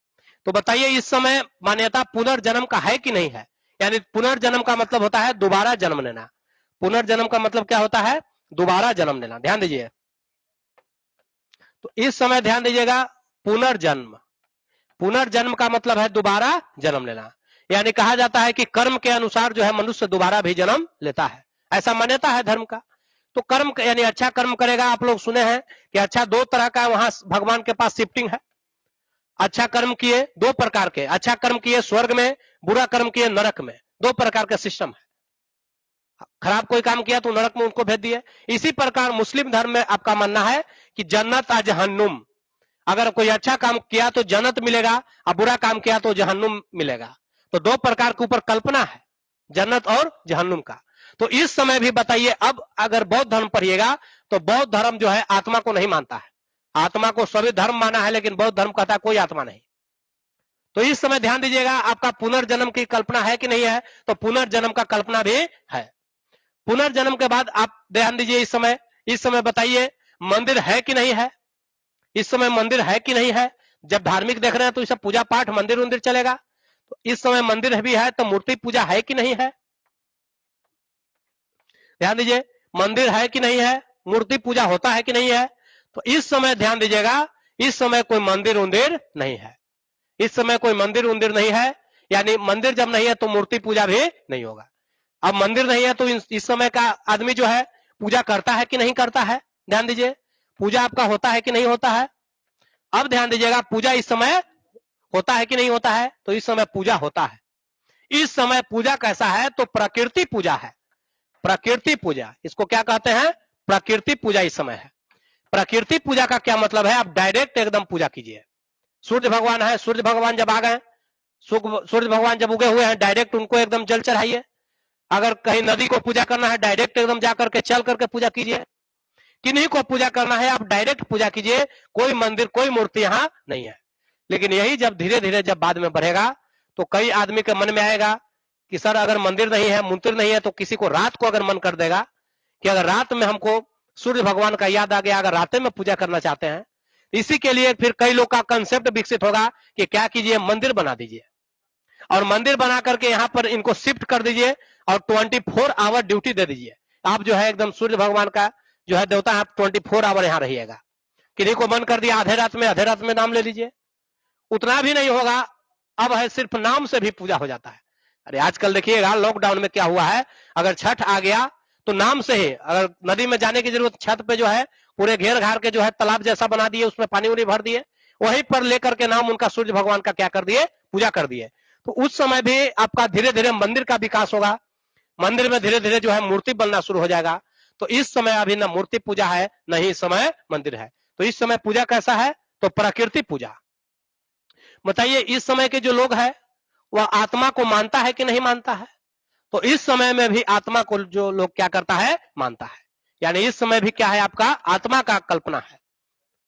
तो बताइए इस समय मान्यता पुनर्जन्म का है कि नहीं है? यानी पुनर्जन्म का मतलब होता है दोबारा जन्म लेना। पुनर्जन्म का मतलब क्या होता है? दोबारा जन्म लेना। ध्यान दीजिए, तो इस समय ध्यान दीजिएगा, पुनर्जन्म, पुनर्जन्म का मतलब है दोबारा जन्म लेना। यानी कहा जाता है कि कर्म के अनुसार जो है मनुष्य दोबारा भी जन्म लेता है, ऐसा मान्यता है धर्म का। तो कर्म यानी अच्छा कर्म करेगा, आप लोग सुने हैं कि अच्छा दो तरह का वहां भगवान के पास शिफ्टिंग है। अच्छा कर्म किए दो प्रकार के, अच्छा कर्म किए स्वर्ग में, बुरा कर्म किए नरक में, दो प्रकार का सिस्टम है। खराब कोई काम किया तो नरक में उनको भेज दिए। इसी प्रकार मुस्लिम धर्म में आपका मानना है कि जन्नत आ जहन्नुम, अगर कोई अच्छा काम किया तो जन्नत मिलेगा और बुरा काम किया तो जहन्नुम मिलेगा। तो दो प्रकार के ऊपर कल्पना है, जन्नत और जहन्नुम का। तो इस समय भी बताइए, अब अगर बौद्ध धर्म पढ़िएगा तो बौद्ध धर्म जो है आत्मा को नहीं मानता है। आत्मा को सभी धर्म माना है, लेकिन बौद्ध धर्म कहता है कोई आत्मा नहीं। तो इस समय ध्यान दीजिएगा, आपका पुनर्जन्म की कल्पना है कि नहीं है? तो पुनर्जन्म का कल्पना भी है। पुनर्जन्म के बाद आप ध्यान दीजिए, इस समय बताइए मंदिर है कि नहीं है? इस समय मंदिर है कि नहीं है? जब धार्मिक देख रहे हैं तो इस पूजा पाठ मंदिर उंदिर चलेगा। तो इस समय मंदिर भी है तो मूर्ति पूजा है कि नहीं है? ध्यान दीजिए, मंदिर है कि नहीं है? मूर्ति पूजा होता है कि नहीं है? तो इस समय ध्यान दीजिएगा, इस समय कोई मंदिर उंदिर नहीं है, इस समय कोई मंदिर उंदिर नहीं है, यानी मंदिर जब नहीं है तो मूर्ति पूजा भी नहीं होगा। अब मंदिर नहीं है तो इस समय का आदमी जो है पूजा करता है कि नहीं करता है, ध्यान दीजिए, पूजा आपका होता है कि नहीं होता है। अब ध्यान दीजिएगा, पूजा इस समय होता है कि नहीं होता है, तो इस समय पूजा होता है। इस समय पूजा कैसा है, तो प्रकृति पूजा है, प्रकृति पूजा, इसको क्या कहते हैं, प्रकृति पूजा इस समय है। प्रकृति पूजा का क्या मतलब है, आप डायरेक्ट एकदम पूजा कीजिए। सूर्य भगवान है, सूर्य भगवान जब आ गए, सूर्य भगवान जब उगे हुए हैं, डायरेक्ट उनको एकदम जल चढ़ाइए। अगर कहीं नदी को पूजा करना है, डायरेक्ट एकदम जाकर के चल करके पूजा कीजिए। किन्हीं को पूजा करना है, आप डायरेक्ट पूजा कीजिए, कोई मंदिर कोई मूर्ति यहाँ नहीं है। लेकिन यही जब धीरे धीरे जब बाद में बढ़ेगा तो कई आदमी के मन में आएगा कि सर अगर मंदिर नहीं है, मूर्ति नहीं है, तो किसी को रात को अगर मन कर देगा कि अगर रात में हमको सूर्य भगवान का याद आ गया, अगर रात में पूजा करना चाहते हैं, इसी के लिए फिर कई लोग का कंसेप्ट विकसित होगा कि क्या कीजिए, मंदिर बना दीजिए और मंदिर बना करके यहाँ पर इनको शिफ्ट कर दीजिए और 24 आवर ड्यूटी दे दीजिए। आप जो है एकदम सूर्य भगवान का जो है देवता, आप 24 आवर यहाँ रहिएगा। किन्हीं को मन कर दिया आधे रात में नाम ले लीजिए, उतना भी नहीं होगा। अब है सिर्फ नाम से भी पूजा हो जाता है। अरे आजकल देखिएगा लॉकडाउन में क्या हुआ है, अगर छठ आ गया तो नाम से ही, अगर नदी में जाने की जरूरत, छत पे जो है पूरे घेर घार के जो है तालाब जैसा बना दिए, उसमें पानी उनी भर दिए, वहीं पर लेकर के नाम उनका सूर्य भगवान का क्या कर दिए, पूजा कर दिए। तो उस समय भी आपका धीरे धीरे मंदिर का विकास होगा, मंदिर में धीरे धीरे जो है मूर्ति बनना शुरू हो जाएगा। तो इस समय अभी न मूर्ति पूजा है, न ही इस समय मंदिर है। तो इस समय पूजा कैसा है, तो प्रकृति पूजा। बताइए इस समय के जो लोग हैं वह आत्मा को मानता है कि नहीं मानता है, तो इस समय में भी आत्मा को जो लोग क्या करता है, मानता है। यानी इस समय भी क्या है, आपका आत्मा का कल्पना है,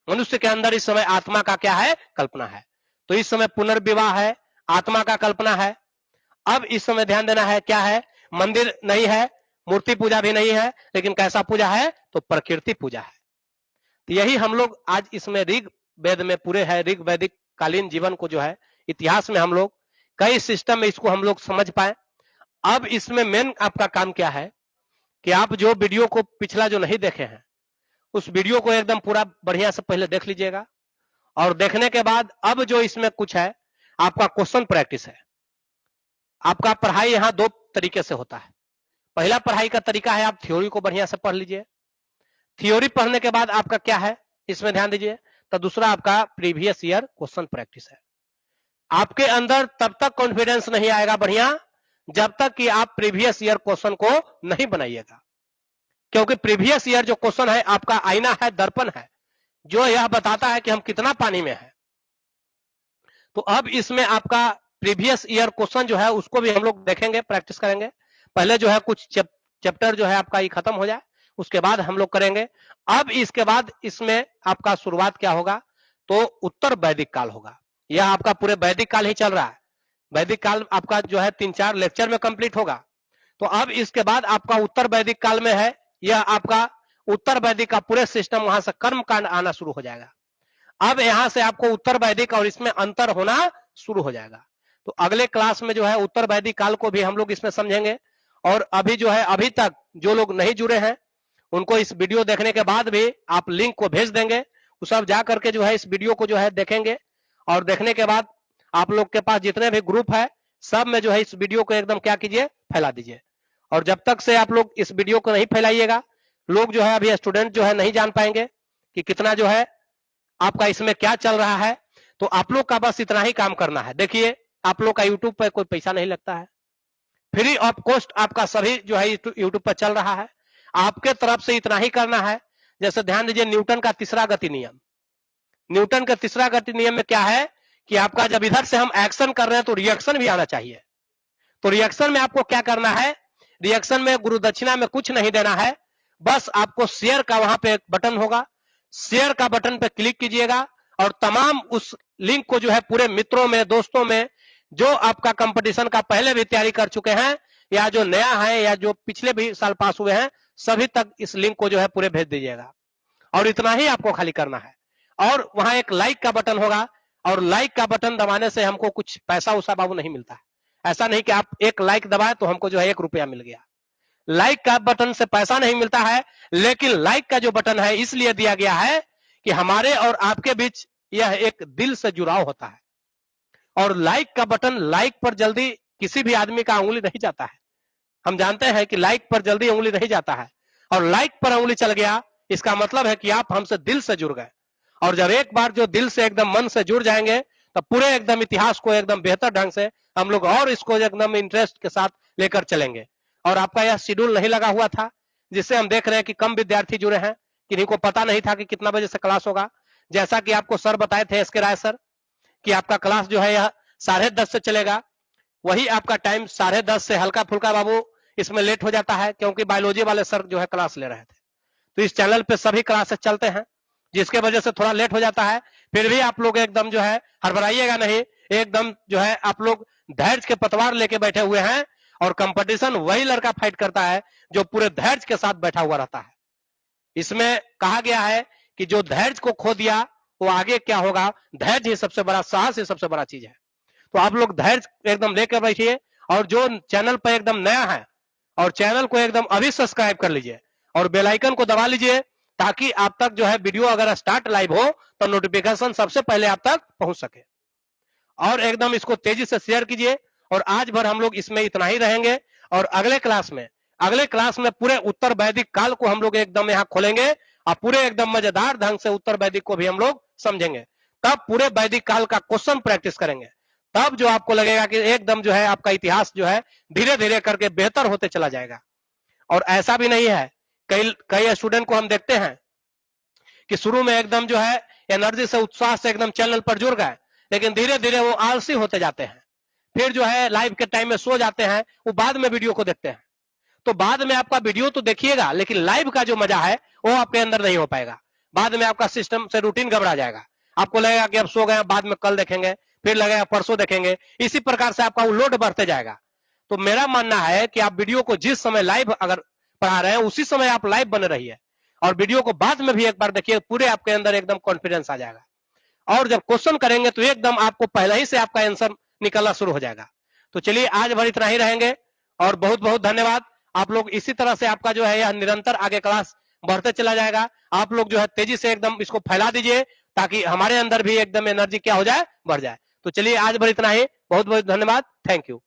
मनुष्य के अंदर इस समय आत्मा का क्या है, कल्पना है। तो इस समय पुनर्विवाह है, आत्मा का कल्पना है। अब इस समय ध्यान देना है, क्या है, मंदिर नहीं है, मूर्ति पूजा भी नहीं है, लेकिन कैसा पूजा है, तो प्रकृति पूजा है। तो यही हम लोग आज इसमें ऋग वेद में पूरे है, ऋग वैदिक कालीन जीवन को जो है इतिहास में हम लोग कई सिस्टम में इसको हम लोग समझ पाए। अब इसमें मेन आपका काम क्या है कि आप जो वीडियो को पिछला जो नहीं देखे हैं, उस वीडियो को एकदम पूरा बढ़िया से पहले देख लीजिएगा, और देखने के बाद अब जो इसमें कुछ है आपका क्वेश्चन प्रैक्टिस है। आपका पढ़ाई यहाँ दो तरीके से होता है। पहला पढ़ाई का तरीका है आप थ्योरी को बढ़िया से पढ़ लीजिए, थ्योरी पढ़ने के बाद आपका क्या है, इसमें ध्यान दीजिए, तो दूसरा आपका प्रीवियस ईयर क्वेश्चन प्रैक्टिस है। आपके अंदर तब तक कॉन्फिडेंस नहीं आएगा बढ़िया जब तक कि आप प्रीवियस ईयर क्वेश्चन को नहीं बनाइएगा, क्योंकि प्रीवियस ईयर जो क्वेश्चन है आपका आईना है, दर्पण है, जो यह बताता है कि हम कितना पानी में है। तो अब इसमें आपका प्रीवियस ईयर क्वेश्चन जो है उसको भी हम लोग देखेंगे, प्रैक्टिस करेंगे। पहले जो है कुछ चैप्टर जो है आपका ये खत्म हो जाए, उसके बाद हम लोग करेंगे। अब इसके बाद इसमें आपका शुरुआत क्या होगा, तो उत्तर वैदिक काल होगा। यह आपका पूरे वैदिक काल ही चल रहा है, वैदिक काल आपका जो है 3-4 लेक्चर में कंप्लीट होगा। तो अब इसके बाद आपका उत्तर वैदिक काल में है, यह आपका उत्तर वैदिक का पूरे सिस्टम, वहां से कर्म कांड आना शुरू हो जाएगा। अब यहां से आपको उत्तर वैदिक और इसमें अंतर होना शुरू हो जाएगा। तो अगले क्लास में जो है उत्तर वैदिक काल को भी हम लोग इसमें समझेंगे। और अभी जो है, अभी तक जो लोग नहीं जुड़े हैं उनको इस वीडियो देखने के बाद भी आप लिंक को भेज देंगे, वो सब जा करके जो है इस वीडियो को जो है देखेंगे, और देखने के बाद आप लोग के पास जितने भी ग्रुप है सब में जो है इस वीडियो को एकदम क्या कीजिए, फैला दीजिए। और जब तक से आप लोग इस वीडियो को नहीं फैलाइएगा, लोग जो है अभी स्टूडेंट जो है नहीं जान पाएंगे कि कितना जो है आपका इसमें क्या चल रहा है। तो आप लोग का बस इतना ही काम करना है। देखिए आप लोग का यूट्यूब पर कोई पैसा नहीं लगता है, फ्री ऑफ कॉस्ट आपका सभी जो है यूट्यूब पर चल रहा है। आपके तरफ से इतना ही करना है, जैसे ध्यान दीजिए न्यूटन का तीसरा गति नियम, न्यूटन का तीसरा गति नियम में क्या है कि आपका जब इधर से हम एक्शन कर रहे हैं तो रिएक्शन भी आना चाहिए। तो रिएक्शन में आपको क्या करना है, रिएक्शन में गुरु दक्षिणा में कुछ नहीं देना है, बस आपको शेयर का वहां पे एक बटन होगा, शेयर का बटन पे क्लिक कीजिएगा और तमाम उस लिंक को जो है पूरे मित्रों में, दोस्तों में, जो आपका कंपटीशन का पहले भी तैयारी कर चुके हैं या जो नया है या जो पिछले भी साल पास हुए हैं, सभी तक इस लिंक को जो है पूरे भेज दीजिएगा। और इतना ही आपको खाली करना है। और वहां एक लाइक का बटन होगा, और लाइक का बटन दबाने से हमको कुछ पैसा उसा बाबू नहीं मिलता है। ऐसा नहीं कि आप एक लाइक दबाए तो हमको जो है 1 रुपया मिल गया। लाइक का बटन से पैसा नहीं मिलता है, लेकिन लाइक का जो बटन है इसलिए दिया गया है कि हमारे और आपके बीच यह एक दिल से जुड़ाव होता है। और लाइक का बटन, लाइक पर जल्दी किसी भी आदमी का उंगली नहीं जाता है। हम जानते हैं कि लाइक पर जल्दी उंगली नहीं जाता है, और लाइक पर उंगली चल गया इसका मतलब है कि आप हमसे दिल से जुड़ गए। और जब एक बार जो दिल से एकदम मन से जुड़ जाएंगे तो पूरे एकदम इतिहास को एकदम बेहतर ढंग से हम लोग और इसको एकदम इंटरेस्ट के साथ लेकर चलेंगे। और आपका यह शेड्यूल नहीं लगा हुआ था, जिससे हम देख रहे हैं कि कम विद्यार्थी जुड़े हैं, किन्हीं को पता नहीं था कि कितना बजे से क्लास होगा। जैसा कि आपको सर बताए थे, एस के राय सर, कि आपका क्लास जो है यह 10:30 से चलेगा। वही आपका टाइम 10:30 से हल्का फुल्का बाबू इसमें लेट हो जाता है, क्योंकि बायोलॉजी वाले सर जो है क्लास ले रहे थे। तो इस चैनल पे सभी क्लासेस चलते हैं, जिसके वजह से थोड़ा लेट हो जाता है। फिर भी आप लोग एकदम जो है हड़बड़ाइएगा नहीं, एकदम जो है आप लोग धैर्य के पतवार लेके बैठे हुए हैं। और कंपटीशन वही लड़का फाइट करता है जो पूरे धैर्य के साथ बैठा हुआ रहता है। इसमें कहा गया है कि जो धैर्य को खो दिया वो आगे क्या होगा, धैर्य ही सबसे बड़ा, साहस ही सबसे बड़ा चीज है। तो आप लोग धैर्य एकदम लेकर बैठिए। और जो चैनल पर एकदम नया है, और चैनल को एकदम अभी सब्सक्राइब कर लीजिए और बेल आइकन को दबा लीजिए, ताकि आप तक जो है वीडियो अगर स्टार्ट लाइव हो तो नोटिफिकेशन सबसे पहले आप तक पहुंच सके। और एकदम इसको तेजी से शेयर कीजिए। और आज भर हम लोग इसमें इतना ही रहेंगे। और अगले क्लास में पूरे उत्तर वैदिक काल को हम लोग एकदम यहाँ खोलेंगे, और पूरे एकदम मजेदार ढंग से उत्तर वैदिक को भी हम लोग समझेंगे। तब पूरे वैदिक काल का क्वेश्चन प्रैक्टिस करेंगे। तब जो आपको लगेगा कि एकदम जो है आपका इतिहास जो है धीरे धीरे करके बेहतर होते चला जाएगा। और ऐसा भी नहीं है, कई स्टूडेंट को हम देखते हैं कि शुरू में एकदम जो है एनर्जी से, उत्साह से एकदम चैनल पर जुड़ गए, लेकिन धीरे धीरे वो आलसी होते जाते हैं। फिर जो है लाइव के टाइम में सो जाते हैं, वो बाद में वीडियो को देखते हैं। तो बाद में आपका वीडियो तो देखिएगा, लेकिन लाइव का जो मजा है वो आपके अंदर नहीं हो पाएगा। बाद में आपका सिस्टम से रूटीन घबरा जाएगा। आपको लगेगा कि अब सो गए, बाद में कल देखेंगे, फिर लगेगा परसों देखेंगे। इसी प्रकार से आपका लोड बढ़ते जाएगा। तो मेरा मानना है कि आप वीडियो को जिस समय लाइव अगर पढ़ा रहे हैं उसी समय आप लाइव बने रहिए, और वीडियो को बाद में भी एक बार देखिए, पूरे आपके अंदर एकदम कॉन्फिडेंस आ जाएगा। और जब क्वेश्चन करेंगे तो एकदम आपको पहले ही से आपका आंसर निकलना शुरू हो जाएगा। तो चलिए आज भर इतना ही रहेंगे, और बहुत बहुत धन्यवाद। आप लोग इसी तरह से आपका जो है यह निरंतर आगे क्लास बढ़ते चला जाएगा। आप लोग जो है तेजी से एकदम इसको फैला दीजिए, ताकि हमारे अंदर भी एकदम एनर्जी क्या हो जाए, बढ़ जाए। तो चलिए आज भर इतना ही, बहुत बहुत धन्यवाद, थैंक यू।